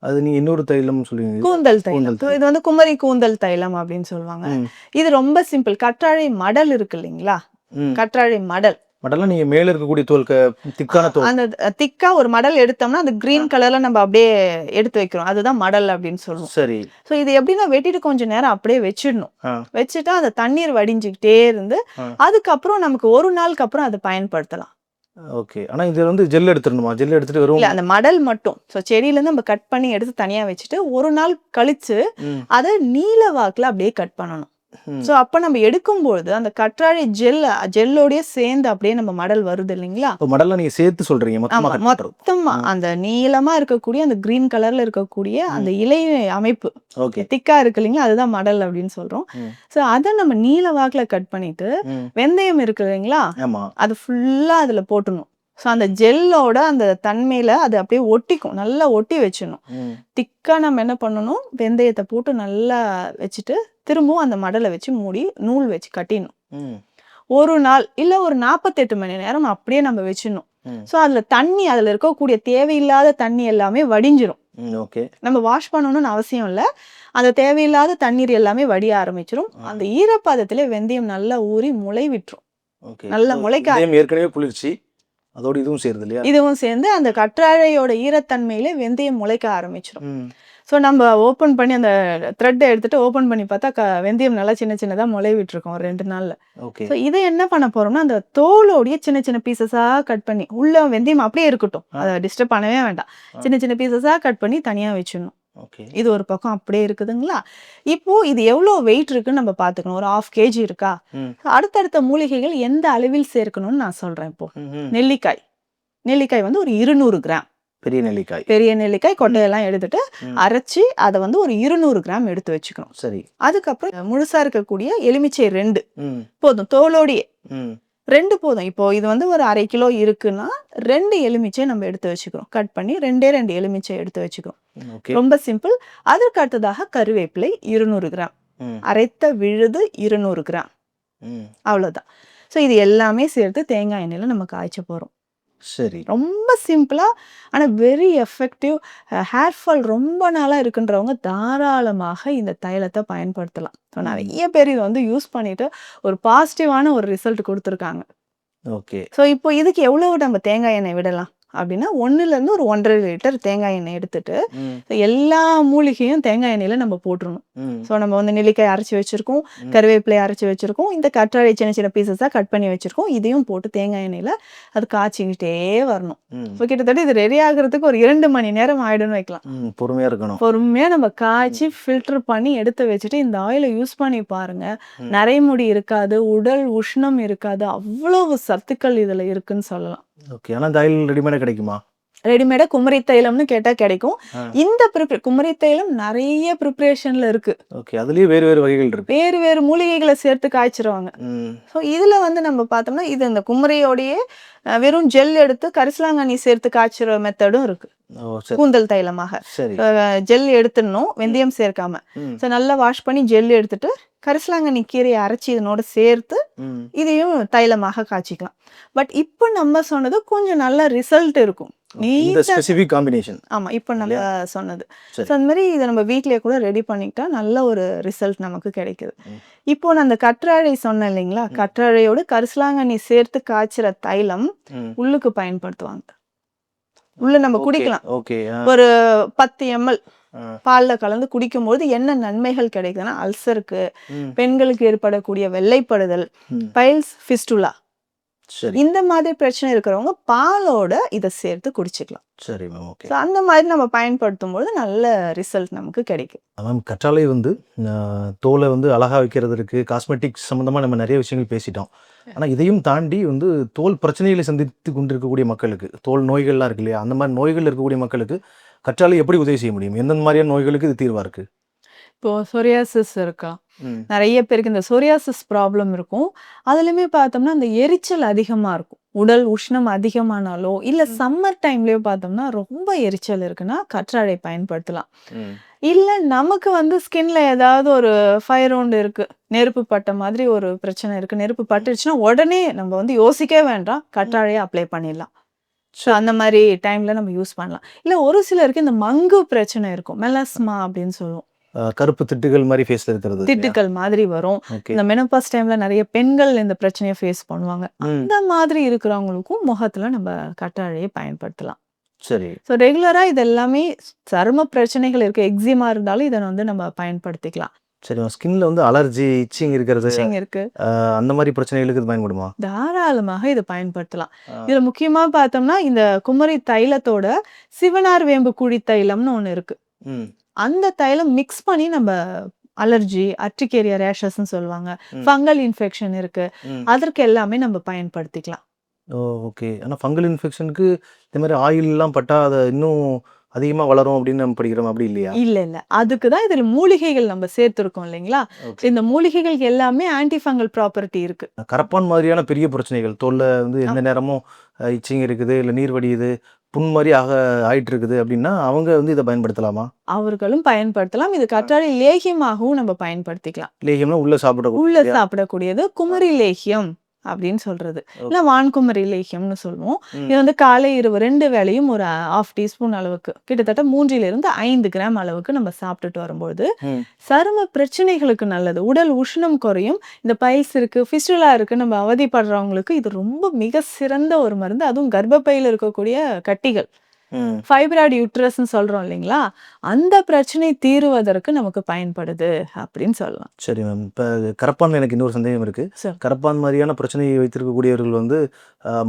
அது நீ இன்னொரு தைலம் சொல்லுவீங்க, கூந்தல் தைலம். இது வந்து குமரி கூந்தல் தைலம் அப்படின்னு சொல்லுவாங்க. இது ரொம்ப சிம்பிள். கற்றாழை மடல் இருக்கு இல்லைங்களா, கற்றாழை மடல் மடலாம் நீங்க மேல இருக்கக்கூடிய தோல் திக்கான தோல், அந்த திக்கா ஒரு மடல் எடுத்தோம்னா அந்த கிரீன் கலர்ல நம்ம அப்படியே எடுத்து வைக்கிறோம், அதுதான் மடல் அப்படின்னு சொல்லுவோம். சரி. ஸோ இது எப்படின்னா வெட்டிட்டு கொஞ்சம் நேரம் அப்படியே வச்சிடணும். வச்சுட்டா அந்த தண்ணீர் வடிஞ்சுக்கிட்டே இருந்து அதுக்கப்புறம் நமக்கு ஒரு நாளுக்கு அப்புறம் அதை பயன்படுத்தலாம். ஓகே. ஆனா இது வந்து ஜெல் எடுத்துடணுமா? ஜெல் எடுத்துட்டு வரும் இல்ல, அந்த மடல் மட்டும் ஸோ செடியிலேருந்து நம்ம கட் பண்ணி எடுத்து தனியா வச்சுட்டு ஒரு நாள் கழிச்சு அதை நீல வாக்குல அப்படியே கட் பண்ணணும். ஸோ அப்போ நம்ம எடுக்கும்பொழுது அந்த கற்றாழை ஜெல்லோடய சேர்ந்து அப்படியே நம்ம மடல் வருது இல்லைங்களா, மடலை நீங்க சேர்த்து சொல்றீங்க மொத்தமா அந்த நீளமா இருக்கக்கூடிய அந்த கிரீன் கலர்ல இருக்கக்கூடிய அந்த இலை அமைப்பு திக்கா இருக்கு இல்லைங்களா, அதுதான் மடல் அப்படின்னு சொல்றோம். ஸோ அதை நம்ம நீல வாக்குல கட் பண்ணிட்டு வெந்தயம் இருக்கு இல்லைங்களா, அது ஃபுல்லா அதுல போட்டணும். ஸோ அந்த ஜெல்லோட அந்த தன்மையில அது அப்படியே ஒட்டிக்கும், நல்லா ஒட்டி வச்சிடணும். திக்கா நம்ம என்ன பண்ணணும், வெந்தயத்தை போட்டு நல்லா வச்சுட்டு திரும்பவும் அந்த மடலை வச்சு மூடி நூல் வச்சு கட்டிடணும். ஒரு நாள் இல்லை ஒரு 48 மணி நேரம் அப்படியே நம்ம வச்சிடணும். ஸோ அதில் இருக்கக்கூடிய தேவையில்லாத தண்ணி எல்லாமே வடிஞ்சிரும். நம்ம வாஷ் பண்ணணும்னு அவசியம் இல்லை, அந்த தேவையில்லாத தண்ணீர் எல்லாமே வடிய ஆரம்பிச்சிடும். அந்த ஈரப்பதத்திலே வெந்தயம் நல்லா ஊறி முளை விட்டுரும். நல்லா முளைக்க ஏற்கனவே குளிர்ச்சி அதோட இதுவும் சேருது இல்லையா, இதுவும் சேர்ந்து அந்த கற்றாழையோட ஈரத்தன்மையிலே வெந்தயம் முளைக்க ஆரம்பிச்சிடும். ஸோ நம்ம ஓப்பன் பண்ணி அந்த த்ரெட்டை எடுத்துட்டு ஓப்பன் பண்ணி பார்த்தா வெந்தயம் நல்லா சின்ன சின்னதாக முளை விட்டுருக்கோம் ஒரு 2 நாளில். ஸோ இதை என்ன பண்ண போறோம்னா அந்த தோலோடைய சின்ன சின்ன பீசஸாக கட் பண்ணி, உள்ள வெந்தயம் அப்படியே இருக்கட்டும், அதை டிஸ்டர்ப் பண்ணவே வேண்டாம், சின்ன சின்ன பீசஸாக கட் பண்ணி தனியாக வச்சிடணும். ஓகே. இது ஒரு பக்கம் அப்படியே இருக்குதுங்களா? இப்போ இது எவ்வளோ வெயிட் இருக்குன்னு நம்ம பார்த்துக்கணும். ஒரு 1/2 கேஜி இருக்கா? ம். அடுத்தடுத்த மூலிகைகள் எந்த அளவில் சேர்க்கணும்னு நான் சொல்றேன் இப்போ. ம்ஹ்ம். நெல்லிக்காய். நெல்லிக்காய் வந்து ஒரு 200 கிராம். பெரிய நெல்லிக்காய். பெரிய நெல்லிக்காய் கொட்டையெல்லாம் எடுத்துட்டு ம். அரைச்சு அத வந்து ஒரு 200 கிராம் எடுத்து வச்சுக்கணும். சரி. அதுக்கப்புறம் முழுசா இருக்கக்கூடிய எலுமிச்சை 2 ம். போதும். தோலோடையே ம். 2 போதும். இப்போ இது வந்து ஒரு 1/2 கிலோ இருக்குன்னா 2 எலுமிச்சை நம்ம எடுத்து வச்சுக்கிறோம். கட் பண்ணி 2 எலுமிச்சை எடுத்து வச்சுக்கிறோம். ஓகே. ரொம்ப சிம்பிள். அதற்கு அடுத்ததாக கருவேப்பிலை 200 கிராம். ம். அரைத்த விழுது 200 கிராம். ம். அவ்வளோதான். ஸோ இது எல்லாமே சேர்த்து தேங்காய் எண்ணெயில நம்ம காய்ச்ச போறோம். சரி. ரொம்ப சிம்பிளா ஆனா வெரி எஃபெக்டிவ். ஹேர் ஃபால் ரொம்ப நாளா இருக்குன்றவங்க தாராளமாக இந்த தைலத்தை பயன்படுத்தலாம். ஸோ ம். நிறைய பேர் இதை வந்து யூஸ் பண்ணிட்டு ஒரு பாசிட்டிவான ஒரு ரிசல்ட் கொடுத்துருக்காங்க. ஓகே. ஸோ இப்போ இதுக்கு எவ்வளவு நம்ம தேங்காய் எண்ணெய் விடலாம் அப்படின்னா 1லேருந்து ஒரு 1.5 லிட்டர் தேங்காய் எண்ணெய் எடுத்துட்டு ம். எல்லா மூலிகையும் தேங்காய் எண்ணெயில நம்ம போட்டுறணும். ம். ஸோ நம்ம வந்து நெல்லிக்காய் அரைச்சி வச்சிருக்கோம், ம். கருவேப்பிலை அரைச்சி வச்சிருக்கோம், இந்த கற்றாழை சின்ன சின்ன பீசஸாக கட் பண்ணி வச்சிருக்கோம். இதையும் போட்டு தேங்காய் எண்ணெயில அது காய்ச்சிக்கிட்டே வரணும். ம். இப்போ கிட்டத்தட்ட இது ரெடி ஆகுறதுக்கு ஒரு 2 மணி நேரம் ஆயிடும்னு வைக்கலாம். ம். பொறுமையா இருக்கணும். பொறுமையா நம்ம காய்ச்சி ஃபில்டர் பண்ணி எடுத்து வச்சுட்டு இந்த ஆயிலை யூஸ் பண்ணி பாருங்க. நரைமுடி இருக்காது, உடல் உஷ்ணம் இருக்காது, அவ்வளவு சத்துக்கள் இதுல இருக்குன்னு சொல்லலாம். ஓகே. ஆனா இந்த ஆயில் ரெடிமேடா கிடைக்குமா? ரெடிமேடா குமரி தைலம்னு கேட்டா கிடைக்கும். ஆ. இந்த குமரி தைலம் நிறைய ப்ரிப்பரேஷன்ல இருக்கு. ஓகே. அதுலயே வேறு வேறு வகைகள் இருக்கு. வேறு வேறு மூலிகைகளை சேர்த்து காய்ச்சிருவாங்க. ம். ஸோ இதுல வந்து நம்ம பார்த்தோம்னா இது இந்த குமரியோடையே வெறும் ஜெல் எடுத்து கரிசலாங்கண்ணி சேர்த்து காய்ச்சுற மெத்தடும் இருக்கு. ஓ சரி. கூந்தல் தைலமாக சரி. ஜெல் எடுத்துடணும், வெந்தயம் சேர்க்காம. ம். ஸோ நல்லா வாஷ் பண்ணி ஜெல் எடுத்துட்டு கரிசலாங்கண்ணி கீரையை அரைச்சி இதனோட சேர்த்து ம். இதையும் தைலமாக காய்ச்சிக்கலாம். பட் இப்போ நம்ம சொன்னது கொஞ்சம் நல்ல ரிசல்ட் இருக்கும். இந்த நீட்டா ஸ்பெசிபிக் காம்பினேஷன். ஆமா இப்போ நம்ம சொன்னது. சரி. ஸோ அந்த மாதிரி இதை நம்ம வீட்டிலேயே கூட ரெடி பண்ணிக்கிட்டா நல்ல ஒரு ரிசல்ட் நமக்கு கிடைக்குது. ம். இப்போ நான் அந்த கற்றாழை சொன்னேன் இல்லைங்களா? கற்றாழையோடு கரிசலாங்கண்ணி சேர்த்து காய்ச்சிற தைலம் ம். உள்ளுக்கு பயன்படுத்துவாங்க. உள்ள நம்ம ஓகே. குடிக்கலாம். ஓகே. ஆ. ஒரு 10 ml ஆ. பால்ல கலந்து குடிக்கும்போது என்ன நன்மைகள் கிடைக்குதுன்னா அல்சருக்கு, ம். பெண்களுக்கு ஏற்படக்கூடிய வெள்ளைப்படுதல், ம். பைல்ஸ், ஃபிஸ்டுலா சரி. இந்த மாதிரி பிரச்சனை இருக்கிறவங்க பாலோட இதை சேர்த்து குடிச்சுக்கலாம். சரி மேம். ஓகே. ஸோ அந்த மாதிரி நம்ம பயன்படுத்தும் போது நல்ல ரிசல்ட் நமக்கு கிடைக்கும். மேம் கற்றாழை வந்து தோலை வந்து அழகாக வைக்கிறது இருக்குது, காஸ்மெட்டிக்ஸ் சம்மந்தமாக நம்ம நிறைய விஷயங்கள் பேசிட்டோம். ஆனால் இதையும் தாண்டி வந்து தோல் பிரச்சனைகளை சந்தித்து கொண்டிருக்கக்கூடிய மக்களுக்கு, தோல் நோய்கள்லாம் இருக்கு இல்லையா, அந்த மாதிரி நோய்கள் இருக்கக்கூடிய மக்களுக்கு கற்றாழை எப்படி உதவி செய்ய முடியும்? எந்தெந்த மாதிரியான நோய்களுக்கு இது தீர்வாக இருக்குது? இப்போ சொரியாசிஸ் இருக்கா? ம். நிறைய பேருக்கு இந்த சொரியாசிஸ் ப்ராப்ளம் இருக்கும். அதுலயுமே பார்த்தோம்னா அந்த எரிச்சல் அதிகமா இருக்கும். உடல் உஷ்ணம் அதிகமானாலோ இல்ல சம்மர் டைம்லயோ பார்த்தோம்னா ரொம்ப எரிச்சல் இருக்குன்னா கற்றாழை பயன்படுத்தலாம். ம். இல்ல நமக்கு வந்து ஸ்கின்ல ஏதாவது ஒரு ஃபயர் wound இருக்கு, நெருப்பு பட்ட மாதிரி ஒரு பிரச்சனை இருக்கு, நெருப்பு பட்டுருச்சுன்னா உடனே நம்ம வந்து யோசிக்கவே வேண்டாம், கற்றாழையை அப்ளை பண்ணிடலாம். ஸோ அந்த மாதிரி டைம்ல நம்ம யூஸ் பண்ணலாம். இல்ல ஒரு சிலருக்கு இந்த மங்கு பிரச்சனை இருக்கும், மெலஸ்மா அப்படின்னு சொல்லுவோம். கருப்பு திட்டுகள் மாதிரி ஃபேஸில் இருக்கிறது இல்லையா? திட்டுக்கள் மாதிரி வரும். ஓகே. இந்த மெனோபாஸ் டைம்ல நிறைய பெண்கள் இந்த பிரச்சனையை ஃபேஸ் பண்ணுவாங்க. ம். அந்த மாதிரி இருக்கிறவங்களுக்கும் முகத்துல நம்ம கற்றாழையை பயன்படுத்தலாம். சரி. ஸோ ரெகுலரா இது எல்லாமே சரும பிரச்சனைகள் இருக்கு, எக்ஸிமா இருந்தாலும் இதை வந்து நம்ம பயன்படுத்திக்கலாம். சரி. ஸ்கின்ல வந்து அலர்ஜி, இச்சிங் இருக்கிறது, இருக்கு, அந்த மாதிரி பிரச்சனைகளுக்கு இது பயன்படுமா? தாராளமாக இதை பயன்படுத்தலாம். ஆ. இதுல முக்கியமா பார்த்தோம்னா இந்த குமரி தைலத்தோட சிவனார் வேம்பு குழி தைலம்னு ஒண்ணு இருக்கு. ம். அந்த தைலம் மிக்ஸ் பண்ணி நம்ம அலர்ஜி, அர்டிகேரியா ரேஷஸ்ன்னு சொல்லுவாங்க, ம். ஃபங்கல் இன்ஃபெக்ஷன் இருக்கு, ம். அதற்கு எல்லாமே நம்ம பயன்படுத்திக்கலாம். ஓ ஓகே. ஆனால் ஃபங்கல் இன்ஃபெக்ஷனுக்கு இந்த மாதிரி ஆயிலெலாம் பட்டால் அதை இன்னும் அதிகமாக வளரும் அப்படின்னு நம்ம படிக்கிறோம், அப்படி இல்லையா? இல்ல அதுக்கு தான் இதுல மூலிகைகள் நம்ம சேர்த்துருக்கோம் இல்லைங்களா? ஓகே. இந்த மூலிகைகளுக்கு எல்லாமே ஆன்டி ஃபங்கல் ப்ராப்பர்ட்டி இருக்கு. கரப்பான் மாதிரியான பெரிய பிரச்சனைகள், தோல்ல வந்து எந்த நேரமும் இச்சிங் இருக்குது, இல்லை நீர் வடியுது, புண் மாதிரி ஆயிட்டு இருக்குது அப்படின்னா அவங்க வந்து இதை பயன்படுத்தலாமா? அவர்களும் பயன்படுத்தலாம். இது கற்றாழை லேகியமாகவும் நம்ம பயன்படுத்திக்கலாம். லேகியம்னா உள்ள உள்ள சாப்பிடக்கூடிய. சாப்பிடக்கூடியது குமரி லேகியம் அப்படின்னு சொல்றது. ஓகே. இல்ல வான்குமரி லேகியம்னு சொல்லுவோம். ம். இது வந்து காலை இரவு 2 வேளையும் ஒரு 1/2 டீஸ்பூன் அளவுக்கு, கிட்டத்தட்ட 3லிருந்து 5 கிராம் அளவுக்கு நம்ம சாப்பிட்டுட்டு வரும்போது ம். சரும பிரச்சனைகளுக்கு நல்லது. உடல் உஷ்ணம் குறையும். இந்த பைல்ஸ் இருக்கு, ஃபிஸ்டுலா இருக்கு, நம்ம அவதிப்படுறவங்களுக்கு இது ரொம்ப மிக சிறந்த ஒரு மருந்து. அதுவும் கர்ப்பப்பையில் இருக்கக்கூடிய கட்டிகள், ம். ஃபைப்ராய்டு யூட்ரஸ்ன்னு சொல்றோம் இல்லைங்களா? அந்த பிரச்சனை தீருவதற்கு நமக்கு பயன்படுது அப்படின்னு சொல்லலாம். சரி மேம். இப்ப கரப்பான்ல எனக்கு இன்னொரு சந்தேகம் இருக்கு. சார். கரப்பான் மாரியான பிரச்சனையை வைத்திருக்கக்கூடியவர்கள் வந்து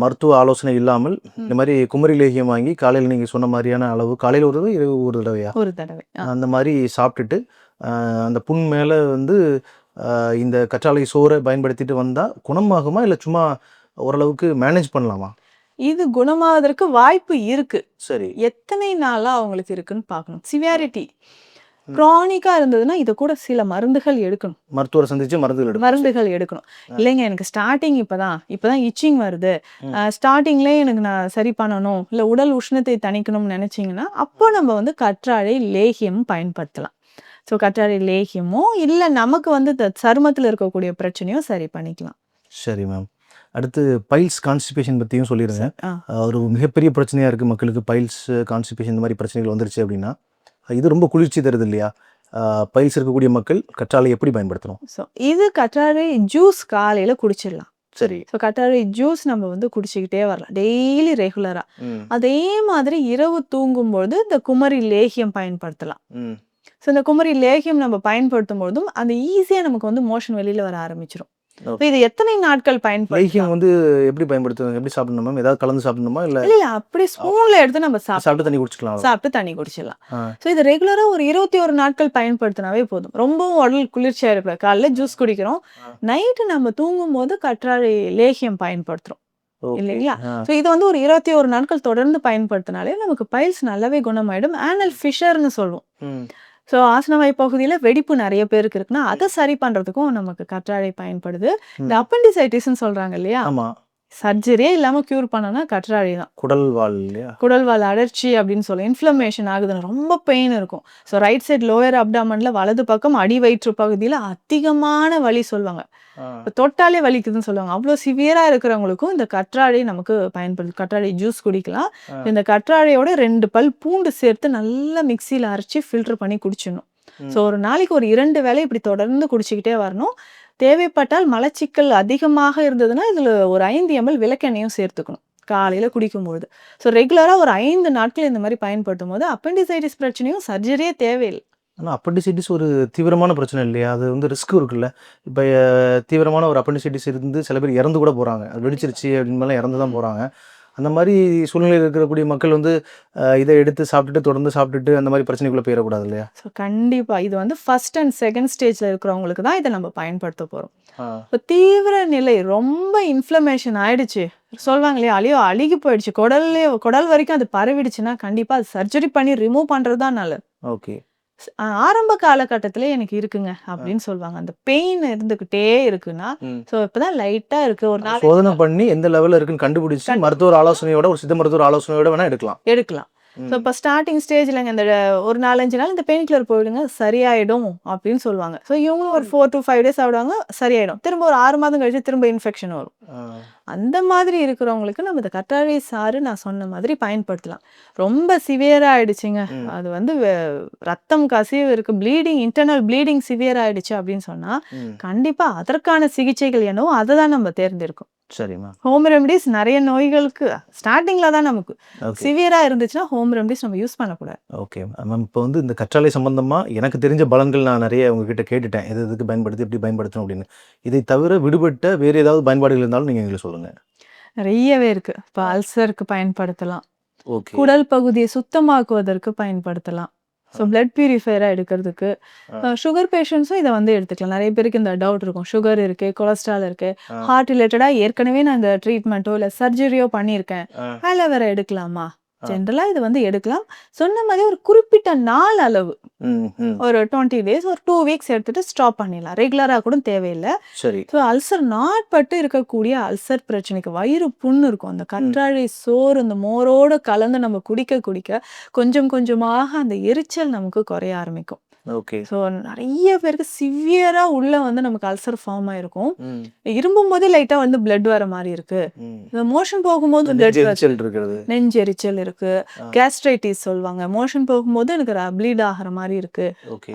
மருத்துவ ஆலோசனை இல்லாமல் இந்த மாரி குமரி லேகியம் வாங்கி காலையில நீங்க சொன்ன மாரியான அளவு காலையில ஒரு தடவை, இரவு ஒரு தடவையா? ஒரு தடவை. அந்த மாரி சாப்பிட்டுட்டு அ அந்த புண் மேல வந்து இந்த கற்றாழை சோறை பயன்படுத்திட்டு வந்தா குணமாகுமா? இல்ல சும்மா ஓரளவுக்கு மேனேஜ் பண்ணலாமா? இது குணமாவதற்கு வாய்ப்பு இருக்கு. சரி. எத்தனை நாளா அவங்களுக்கு இருக்குன்னு பார்க்கணும். சிவியாரிட்டி குரானிக்கா இருந்ததுன்னா, இத கூட சில மருந்துகள் எடுக்கணும். மருத்துவரை சந்திச்சு மருந்துகள் எடுக்கணும். மருந்துகள் எடுக்கணும். இல்லைங்க எனக்கு ஸ்டார்ட்டிங் இப்பதான் இச்சிங் வருது. ஸ்டார்ட்டிங்லயே எனக்கு நான் சரி பண்ணணும். இல்ல உடல் உஷ்ணத்தை தணிக்கணும்னு நினைச்சீங்கன்னா, அப்போ நம்ம வந்து கற்றாழை லேகியம் பயன்படுத்தலாம். ஸோ கற்றாழை லேகியமோ, இல்ல நமக்கு வந்து சருமத்துல இருக்கக்கூடிய பிரச்சனையோ சரி பண்ணிக்கலாம். சரி மேம். அடுத்து பைல்ஸ் கான்ஸ்டிபேஷன் பத்தியும் சொல்லிருங்க. ஆ. ஒரு மிகப்பெரிய பிரச்சனையா இருக்கு மக்களுக்கு பைல்ஸ், கான்ஸ்டிபேஷன் இந்த மாரி பிரச்சனைகள் வந்துருச்சு அப்படின்னா, இது ரொம்ப குளிர்ச்சி தருது இல்லையா? பைல்ஸ் இருக்கக்கூடிய மக்கள் கற்றாழை எப்படி பயன்படுத்தணும்? ஸோ இது கற்றாழை ஜூஸ் காலையில குடிச்சிடலாம். சரி. ஸோ கற்றாழை ஜூஸ் நம்ம வந்து குடிச்சிக்கிட்டே வரலாம். டெய்லி ரெகுலரா. ம். அதே மாதிரி இரவு தூங்கும்போது இந்த குமரி லேகியம் பயன்படுத்தலாம். ம். ஸோ இந்த குமரி லேகியம் நம்ம பயன்படுத்தும் பொழுதும் அந்த ஈஸியா நமக்கு வந்து மோஷன் வெளியில வர ஆரம்பிச்சிரும். ஓகே. ஸோ இது எத்தனை நாட்கள் லேகியம் பயன்படுத்தலாம்? வந்து எப்படி பயன்படுத்துறது? எப்படி சாப்பிடணும் மேம்? ஏதாவது கலந்து சாப்பிடணுமா? இல்ல இல்ல அப்படியே ஸ்பூன்ல எடுத்து நம்ம சாப்பிட்டு தண்ணி குடிச்சுக்கலாம்? சாப்பிட்டு தண்ணி குடிச்சிடலாம். ஆ. ஸோ இது ரெகுலரா ஒரு 21 நாட்கள் பயன்படுத்தினாவே போதும். ரொம்பவும் உடல் குளிர்ச்சியா இருக்கக்கூடாது. காலைல ஜூஸ் குடிக்கிறோம். நைட்டு நம்ம தூங்கும்போது கற்றாழை லேகியம் பயன்படுத்துறோம். ஓகே. இல்லைங்களா? ஆ. ஸோ இது வந்து ஒரு 21 நாட்கள் தொடர்ந்து பயன்படுத்தினாலே நமக்கு பைல்ஸ் நல்லாவே குணமாயிடும். ஆனல் ஃபிஷர்ன்னு சொல்லுவோம். ம். ஸோ ஆசனவாய் பகுதியில வெடிப்பு நெறைய பேருக்கு இருக்குன்னா, அத சரி பண்றதுக்கும் நமக்கு கற்றாழை பயன்படுது. இந்த அப்பெண்டிசைட்டிஸ்ன்னு சொல்றாங்க இல்லையா? ஆமா. சர்ஜரியே இல்லாம கியூர் பண்ணணும்னா கற்றாழை தான். குடல் வால் இல்லையா? குடல்வால் அழற்சி அப்படின்னு சொல்லுவோம். இன்ஃப்ளமேஷன் ஆகுதுன்னு ரொம்ப பெயின் இருக்கும். ஸோ ரைட் சைட் லோயர் அப்டாமன்ல வலது பக்கம் அடி வயிற்று பகுதியில அதிகமான வலி சொல்லுவாங்க. ஆ. இப்ப தொட்டாலே வலிக்குதுன்னு சொல்லுவாங்க. அவ்வளோ சிவியரா இருக்கிறவங்களுக்கும் இந்த கற்றாழை நமக்கு பயன்படுது. கற்றாழை ஜூஸ் குடிக்கலாம். இந்த கற்றாழையோட 2 பல் பூண்டு சேர்த்து நல்லா மிக்ஸியில அரைச்சு ஃபில்டர் பண்ணி குடிச்சிடணும். ஸோ ஒரு நாளைக்கு ஒரு 2 வேளை இப்படி தொடர்ந்து குடிச்சுக்கிட்டே வரணும். தேவைப்பட்டால் மலச்சிக்கல் அதிகமாக இருந்ததுன்னா இதுல ஒரு 5 ml விளக்கெண்ணெயும் சேர்த்துக்கணும். காலையில குடிக்கும்பொழுது. ஸோ ரெகுலரா ஒரு 5 நாட்கள் இந்த மாதிரி பயன்படுத்தும் போது அப்பெண்டிசைட்டிஸ் பிரச்சனையும் சர்ஜரியே தேவையில்லை. ஆனா அப்பெண்டிசைட்டிஸ் ஒரு தீவிரமான பிரச்சனை இல்லையா? அது வந்து ரிஸ்க்கும் இருக்குல்ல. இப்ப தீவிரமான ஒரு அப்பெண்டிசைட்டிஸ் இருந்து சில பேர் இறந்து கூட போறாங்க. அது வெடிச்சிருச்சு அப்படின்னு மேல இறந்து தான் போறாங்க. அந்த மாரி சூழ்நிலையில இருக்கக்கூடிய மக்கள் வந்து இத எடுத்து சாப்பிட்டுட்டு தொடர்ந்து சாப்பிட்டுட்டு அந்த மாரி பிரச்சனைக்குள்ள போயிறக்கூடாது இல்லையா? ஸோ கண்டிப்பா இது வந்து ஃபர்ஸ்ட் அண்ட் செகண்ட் ஸ்டேஜ்ல இருக்கிறவங்களுக்கு தான் இதை நம்ம பயன்படுத்த போறோம். ஆ. இப்போ தீவிர நிலை ரொம்ப இன்ஃப்ளமேஷன் ஆயிடுச்சு சொல்லுவாங்க இல்லையா? அழுகி போயிடுச்சு குடல் வரைக்கும் அது பரவிடுச்சுன்னா கண்டிப்பா அது சர்ஜரி பண்ணி ரிமூவ் பண்றது தான் நல்லது. ஓகே. ஆரம்ப காலகட்டத்திலே எனக்கு இருக்குங்க அப்படின்னு சொல்லுவாங்க. அந்த பெயின் இருந்துகிட்டே இருக்குன்னா, ம். ஸோ இப்பதான் லைட்டா இருக்கு ஒரு நாள் சோதனை பண்ணி எந்த லெவல்ல இருக்குன்னு கண்டுபிடிச்சு மருத்துவர் ஆலோசனையோட ஒரு சித்த மருத்துவர் ஆலோசனையோட வேணா எடுக்கலாம். எடுக்கலாம். ஸோ இப்போ ஸ்டார்டிங் ஸ்டேஜ்லங்க இந்த ஒரு 4-5 நாள் இந்த பெயின் கில்லர் போயிடுங்க சரியாயிடும் அப்படின்னு சொல்லுவாங்க. ஸோ இவங்களும் ஒரு 4 to 5 days சாப்பிடுவாங்க சரியாயிடும். திரும்ப ஒரு 6 மாதம் கழிச்சு திரும்ப இன்ஃபெக்ஷன் வரும். அந்த மாதிரி இருக்கிறவங்களுக்கு நம்ம இந்த கற்றாழை சாறு நான் சொன்ன மாதிரி பயன்படுத்தலாம். ரொம்ப சிவியரா ஆயிடுச்சுங்க. அது வந்து ரத்தம் கசிவு இருக்கு, இன்டர்னல் ப்ளீடிங் சிவியர் ஆயிடுச்சு அப்படின்னு சொன்னா கண்டிப்பா அதற்கான சிகிச்சைகள் என்னவோ அதை தான் நம்ம தேர்ந்தெடுக்கும். சரிம்மா. ஹோம் ரெமடிஸ் நிறைய நோய்களுக்கு ஸ்டார்டிங்ல தான் நமக்கு சிவியரா இருந்துச்சுன்னா ஹோம் ரெமடிஸ் நம்ம யூஸ் பண்ணக்கூடாது. Okay ma'am. இப்போ வந்து இந்த கற்றாழை சம்பந்தமா எனக்கு தெரிஞ்ச பலன்கள் நான் நிறைய உங்ககிட்ட கேட்டுட்டேன். எது எதுக்கு பயன்படுத்தி எப்படி பயன்படுத்தணும் அப்படின்னு. இதை தவிர விடுபட்ட வேறு ஏதாவது பயன்பாடுகள் இருந்தாலும் நீங்க எங்களுக்கு சொல்லுங்க. நிறையவே இருக்கு. இப்போ அல்சருக்கு பயன்படுத்தலாம். ஓகே. குடல் பகுதியை சுத்தமாக்குவதற்கு பயன்படுத்தலாம். ஸோ பிளட் பியூரிஃபையராக எடுக்கிறதுக்கு சுகர் பேஷண்ட்ஸும் இதை வந்து எடுத்துக்கலாம். நிறைய பேருக்கு இந்த டவுட் இருக்கும். சுகர் இருக்கு, கொலஸ்ட்ரால் இருக்கு, ஹார்ட் ரிலேட்டடாக ஏற்கனவே நான் இந்த ட்ரீட்மெண்ட்டோ இல்லை சர்ஜரியோ பண்ணியிருக்கேன், ஆலோவேரா எடுக்கலாமா? ஜென்ரலா இது வந்து எடுக்கலாம். சொன்ன மாதிரி ஒரு குறிப்பிட்ட நாள் அளவு ஒரு 20 days ஒரு 2 weeks எடுத்துட்டு ஸ்டாப் பண்ணிடலாம். ரெகுலரா கூட தேவையில்லை. சரி. ஸோ அல்சர் நாட்பட்டு இருக்கக்கூடிய அல்சர் பிரச்சனைக்கு வயிறு புண்ணு இருக்கும். அந்த கற்றாழை சோறு இந்த மோரோட கலந்து நம்ம குடிக்க கொஞ்சம் கொஞ்சமாக அந்த எரிச்சல் நமக்கு குறைய ஆரம்பிக்கும். ஓகே. ஸோ நிறைய பேருக்கு சிவியரா உள்ள வந்து நமக்கு அல்சர் ஃபார்ம் ஆயிருக்கும். இரும்பும் போதே லைட்டா வந்து பிளட் வர மாதிரி இருக்கு. மோஷன் போகும்போது நெஞ்செரிச்சல் இருக்கு, கேஸ்ட்ரைட்டிஸ் சொல்லுவாங்க. மோஷன் போகும்போது எனக்கு ப்ளீட் ஆகிற மாதிரி இருக்கு.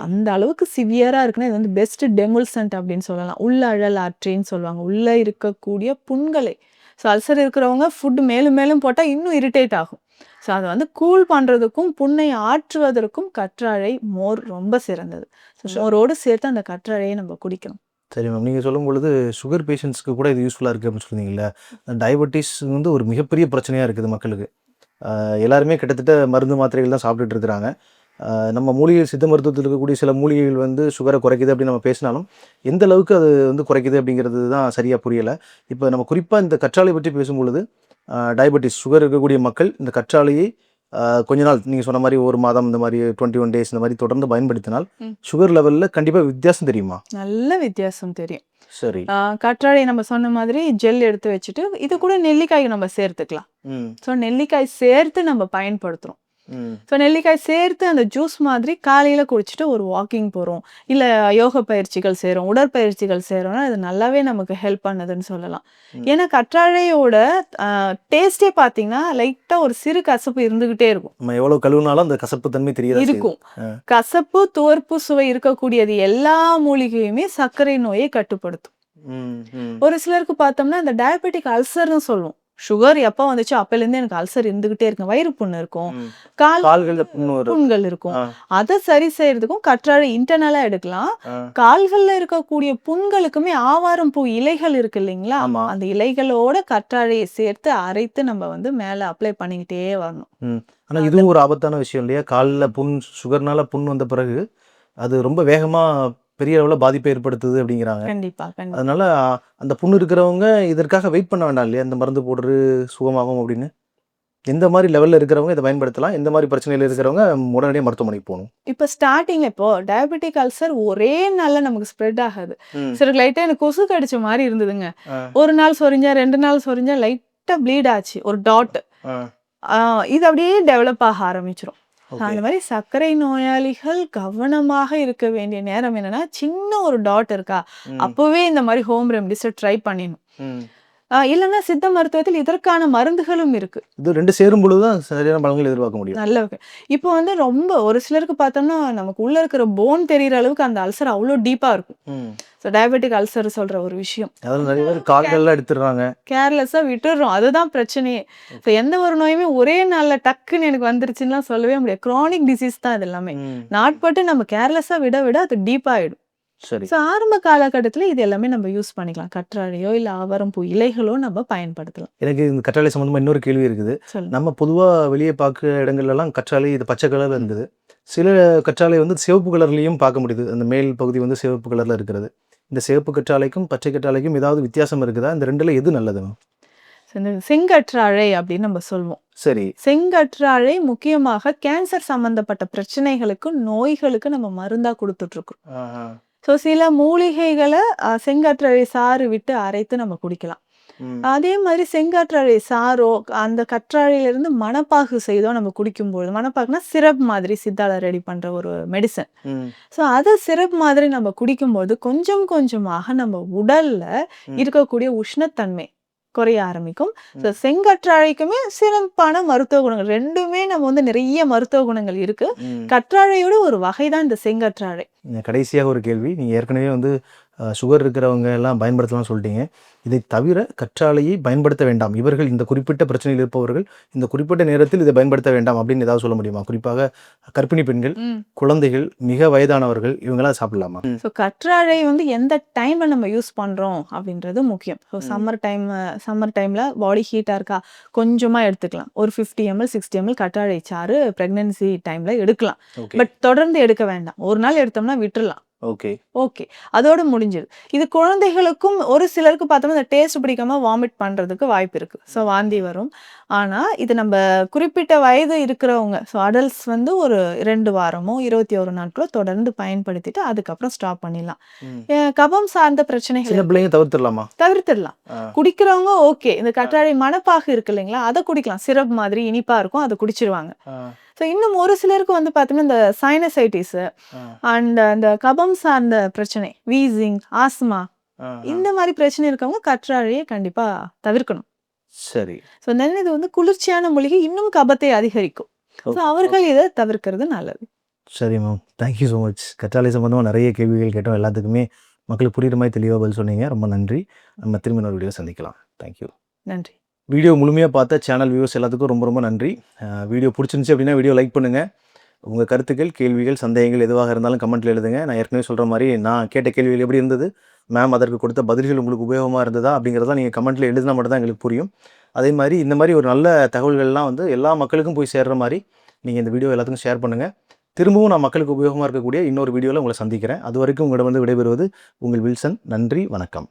அந்த அளவுக்கு சிவியரா இருக்குன்னா இது வந்து பெஸ்ட் டெமுல்சன்ட் அப்படின்னு சொல்லலாம். உள்ள அழல் ஆற்றின்னு சொல்லுவாங்க. உள்ள இருக்கக்கூடிய புண்களை. ஸோ அல்சர் இருக்கிறவங்க ஃபுட் மேலும் மேலும் போட்டா இன்னும் இரிட்டேட் ஆகும். ஸோ அதை வந்து கூல் பண்ணுறதுக்கும் புண்ணை ஆற்றுவதற்கும் கற்றாழை மோர் ரொம்ப சிறந்தது. ஸோ மோரோடு சேர்த்து அந்த கற்றாழையை நம்ம குடிக்கணும். சரி மேம். நீங்கள் சொல்லும் பொழுது சுகர் பேஷண்ட்ஸ்க்கு கூட இது யூஸ்ஃபுல்லாக இருக்குது அப்படின்னு சொன்னீங்கல்ல. டயபெட்டிஸ் வந்து ஒரு மிகப்பெரிய பிரச்சனையாக இருக்குது மக்களுக்கு. எல்லாருமே கிட்டத்தட்ட மருந்து மாத்திரைகள் தான் சாப்பிட்டுட்டு இருக்கிறாங்க. நம்ம மூலிகை சித்த மருத்துவத்தில் இருக்கக்கூடிய சில மூலிகைகள் வந்து சுகரை குறைக்குது அப்படின்னு நம்ம பேசினாலும் எந்த அளவுக்கு அது வந்து குறைக்குது அப்படிங்கிறது தான் சரியாக புரியலை. இப்போ நம்ம குறிப்பாக இந்த கற்றாழை பற்றி பேசும்பொழுது டயபெட்டிஸ் சுகர் இருக்கக்கூடிய மக்கள் இந்த கற்றாழையை கொஞ்ச நாள் நீங்கள் சொன்ன மாதிரி 1 மாதம் இந்த மாதிரி 21 டேஸ் இந்த மாதிரி தொடர்ந்து பயன்படுத்தினால் சுகர் லெவலில் கண்டிப்பாக வித்தியாசம் தெரியுமா? நல்ல வித்தியாசம் தெரியும். சரி. கற்றாழை நம்ம சொன்ன மாதிரி ஜெல் எடுத்து வச்சுட்டு இது கூட நெல்லிக்காய் நம்ம சேர்த்துக்கலாம். ஸோ நெல்லிக்காய் சேர்த்து நம்ம பயன்படுத்துகிறோம். ஸோ நெல்லிக்காய் சேர்த்து அந்த ஜூஸ் மாதிரி காலையில் குடிச்சிட்டு ஒரு வாக்கிங் போகிறோம், இல்லை யோக பயிற்சிகள் செய்கிறோம், உடற்பயிற்சிகள் செய்கிறோம்னா அது நல்லாவே நமக்கு ஹெல்ப் பண்ணுதுன்னு சொல்லலாம். ஏன்னா கற்றாழையோட டேஸ்டே பார்த்தீங்கன்னா லைட்டாக ஒரு சிறு கசப்பு இருந்துக்கிட்டே இருக்கும். நம்ம எவ்வளோ கழுவுனாலும் அந்த கசப்பு தன்மை தெரியாது இருக்கும். கசப்பு துவர்ப்பு சுவை இருக்கக்கூடியது எல்லா மூலிகையுமே சர்க்கரை நோயை கட்டுப்படுத்தும். ஒரு சிலருக்கு பார்த்தோம்னா இந்த டயபெட்டிக் அல்சர்னு சொல்லுவோம். சுகர் எப்போ வந்துச்சு அப்போலேருந்து எனக்கு அல்சர் இருந்துகிட்டே இருக்கும், வயிறு புண்ணு இருக்கும், கால்கள் புண்கள் இருக்கும். அதை சரி செய்யறதுக்கும் கற்றாழை இன்டர்னலா எடுக்கலாம். கால்கள்ல இருக்கக்கூடிய புண்களுக்குமே ஆவாரம் பூ இலைகள் இருக்கு இல்லைங்களா, அந்த இலைகளோட கற்றாழையை சேர்த்து அரைத்து நம்ம வந்து மேல அப்ளை பண்ணிக்கிட்டே வரணும். ஆனால் இதுவும் ஒரு ஆபத்தான விஷயம் இல்லையா? காலில் புண், சுகர்னால புண் வந்த பிறகு அது ரொம்ப வேகமா பெரிய அளவில் பாதிப்பை ஏற்படுத்துது அப்படிங்கிறாங்க. கண்டிப்பா. அதனால அந்த புண்ணு இருக்கிறவங்க இதற்காக வெயிட் பண்ண வேண்டாம் இல்லையா? இந்த மருந்து போடுறது சுகமாகும் அப்படின்னு. எந்த மாதிரி லெவலில் இருக்கிறவங்க இதை பயன்படுத்தலாம், எந்த மாதிரி பிரச்சனையில் இருக்கிறவங்க உடனடியாக மருத்துவமனைக்கு போகணும்? இப்போ ஸ்டார்டிங்ல இப்போ டயபெட்டிக் அல்சர் ஒரே நாள்ல நமக்கு ஸ்ப்ரெட் ஆகாது. சரி, லைட்டா எனக்கு கொசு கடிச்ச மாதிரி இருந்ததுங்க, ஒரு நாள் சொரிஞ்சா 2 நாள் சொரிஞ்சா லைட்டா ப்ளீட் ஆச்சு, ஒரு டாட், இது அப்படியே டெவலப் ஆக ஆரம்பிச்சிடும். அந்த மாதிரி சர்க்கரை நோயாளிகள் கவனமாக இருக்க வேண்டிய நேரம் என்னன்னா, சின்ன ஒரு டாட் இருக்கா அப்பவே இந்த மாதிரி ஹோம் ரெமடிஸை ட்ரை பண்ணிடணும். இல்லைன்னா சித்த மருத்துவத்தில் இதற்கான மருந்துகளும் இருக்கு. இது 2 சேரும் பொழுதுதான் சரியான பலன்கள் எதிர்பார்க்க முடியும். நல்ல இப்போ வந்து ரொம்ப ஒரு சிலருக்கு பார்த்தோம்னா நமக்கு உள்ள இருக்கிற போன் தெரிகிற அளவுக்கு அந்த அல்சர் அவ்வளோ டீப்பா இருக்கும். ஸோ டயபெட்டிக் அல்சர் சொல்ற ஒரு விஷயம், அதில் நிறைய பேர் கால்கள்லாம் எடுத்துடுறாங்க, கேர்லெஸ்ஸாக விட்டுடுறோம். அதுதான் பிரச்சனையே. ஸோ எந்த ஒரு நோயுமே ஒரே நாளில் டக்குன்னு எனக்கு வந்துருச்சுன்னா சொல்லவே முடியாது. க்ரானிக் டிசீஸ் தான் இது எல்லாமே. நாட்பட்டு நம்ம கேர்லெஸ்ஸாக விட விட அது டீப்பாகிடும். சரி. ஸோ ஆரம்ப காலகட்டத்தில் இது எல்லாமே நம்ம யூஸ் பண்ணிக்கலாம். கற்றாழையோ இல்லை ஆவாரம் பூ இலைகளோ நம்ம பயன்படுத்தலாம். எனக்கு இந்த கற்றாழை சம்மந்தமாக இன்னொரு கேள்வி இருக்குது. நம்ம பொதுவாக வெளியே பார்க்குற இடங்கள்லாம் கற்றாழை இது பச்சை கலரில் இருந்தது. சில கற்றாழை வந்து சிவப்பு கலர்லேயும் பார்க்க முடியுது. அந்த மேல் பகுதி வந்து சிவப்பு கலரில் இருக்கிறது. இந்த சிவப்பு கற்றாழைக்கும் பச்சை கற்றாழைக்கும் ஏதாவது வித்தியாசம் இருக்குதா? இந்த ரெண்டில் எது நல்லது? இந்த செங்கற்றாழை அப்படின்னு நம்ம சொல்லுவோம். சரி. செங்கற்றாழை முக்கியமாக கேன்சர் சம்பந்தப்பட்ட பிரச்சனைகளுக்கு, நோய்களுக்கு நம்ம மருந்தா கொடுத்துட்டு இருக்கோம். ஸோ சில மூலிகைகளை செங்கற்றாழை சாறு விட்டு அரைத்து நம்ம குடிக்கலாம். அதே மாதிரி செங்கற்றாழை சாரோ அந்த கற்றாழையிலிருந்து மணப்பாகு செய்தோ நம்ம குடிக்கும்போது, மணப்பாகுனா சிரப் மாதிரி சித்தால ரெடி பண்ற ஒரு மெடிசன். ஸோ அதை சிரப் மாதிரி நம்ம குடிக்கும்போது கொஞ்சம் கொஞ்சமாக நம்ம உடல்ல இருக்கக்கூடிய உஷ்ணத்தன்மை குறைய ஆரம்பிக்கும். ஸோ செங்கற்றாழைக்குமே சிறப்பான மருத்துவ குணங்கள், ரெண்டுமே நம்ம வந்து நிறைய மருத்துவ குணங்கள் இருக்கு. கற்றாழையோட ஒரு வகை தான் இந்த செங்கற்றாழை. கடைசியாக ஒரு கேள்வி, நீங்கள் ஏற்கனவே வந்து சுகர் இருக்கிறவங்க எல்லாம் பயன்படுத்தலாம்னு சொல்லிட்டீங்க. இதை தவிர கற்றாழையை பயன்படுத்த வேண்டாம், இவர்கள் இந்த குறிப்பிட்ட பிரச்சனையில் இருப்பவர்கள் இந்த குறிப்பிட்ட நேரத்தில் இதை பயன்படுத்த வேண்டாம் அப்படின்னு ஏதாவது சொல்ல முடியுமா? குறிப்பாக கர்ப்பிணி பெண்கள், குழந்தைகள், மிக வயதானவர்கள் இவங்களாம் சாப்பிடலாமா? ஸோ கற்றாழை வந்து எந்த டைம்ல நம்ம யூஸ் பண்றோம் அப்படின்றது முக்கியம். ஸோ சம்மர் டைம்ல பாடி ஹீட்டா இருக்கா, கொஞ்சமா எடுத்துக்கலாம். ஒரு 50 ml 60 ml கற்றாழை சாறு பிரெக்னன்சி டைம்ல எடுக்கலாம். பட் தொடர்ந்து எடுக்க வேண்டாம். ஒரு நாள் எடுத்தோம்னா விட்டுறலாம். ஓகே, அதோட முடிஞ்சது. இது குழந்தைகளுக்கும் ஒரு சிலருக்கு பார்த்தோம்னா இந்த டேஸ்ட் பிடிக்காம வாமிட் பண்றதுக்கு வாய்ப்பு இருக்கு. ஸோ வாந்தி வரும். ஆனா இது நம்ம குறிப்பிட்ட வயது இருக்கிறவங்க, ஸோ அடல்ட்ஸ் வந்து ஒரு 2 வாரமோ 21 நாட்களோ தொடர்ந்து பயன்படுத்திட்டு அதுக்கப்புறம் ஸ்டாப் பண்ணிடலாம். கபம் சார்ந்த பிரச்சனைகள் தவிர்த்திடலாம். குடிக்கிறவங்க ஓகே, இந்த கற்றாழை மணப்பாகு இருக்கு இல்லைங்களா, அதை குடிக்கலாம். சிரப் மாதிரி இனிப்பா இருக்கும், அதை குடிச்சிருவாங்க. ஸோ இன்னும் ஒரு சிலருக்கு வந்து பார்த்தோம்னா இந்த சைனசைட்டிஸ் அண்ட் அந்த கபம் சார்ந்த பிரச்சனை, வீசிங், ஆஸ்மா, இந்த மாதிரி பிரச்சனை இருக்கவங்க கற்றாழையை கண்டிப்பா தவிர்க்கணும். சரி. ஸோ இது வந்து குளிர்ச்சியான மூலிகை, இன்னும் கபத்தை அதிகரிக்கும். ஸோ அவர்கள் இதை தவிர்க்கிறது நல்லது. சரி மேம், தேங்க்யூ ஸோ மச். கற்றாழை சம்பந்தமாக நிறைய கேள்விகள் கேட்டோம். எல்லாத்துக்குமே மக்களுக்கு புரியுற மாதிரி தெளிவாக பதில் சொன்னீங்க. ரொம்ப நன்றி. நம்ம திரும்ப ஒரு வீடியோ சந்திக்கலாம். தேங்க்யூ. நன்றி. வீடியோ முழுமையாக பார்த்த சேனல் வியூவர்ஸ் எல்லாத்துக்கும் ரொம்ப ரொம்ப நன்றி. வீடியோ பிடிச்சிருந்துச்சி அப்படின்னா வீடியோ லைக் பண்ணுங்கள். உங்கள் கருத்துக்கள், கேள்விகள், சந்தேகங்கள் எதுவாக இருந்தாலும் கமெண்ட்டில் எழுதுங்க. நான் ஏற்கனவே சொல்கிற மாதிரி நான் கேட்ட கேள்விகள் எப்படி இருந்தது, மேம் அதற்கு கொடுத்த பதில்கள் உங்களுக்கு உபயோகமாக இருந்ததா அப்படிங்கிறத நீங்கள் கமெண்ட்டில் எழுதினா மட்டும் தான் எங்களுக்கு புரியும். அதே மாதிரி இந்த மாதிரி ஒரு நல்ல தகவல்கள்லாம் வந்து எல்லா மக்களுக்கும் போய் சேர்கிற மாதிரி நீங்கள் இந்த வீடியோ எல்லாத்துக்கும் ஷேர் பண்ணுங்கள். திரும்பவும் நான் மக்களுக்கு உபயோகமாக இருக்கக்கூடிய இன்னொரு வீடியோவில் உங்களை சந்திக்கிறேன். அது வரைக்கும் உங்களிடம் வந்து விடைபெறுவது உங்கள் வில்சன். நன்றி, வணக்கம்.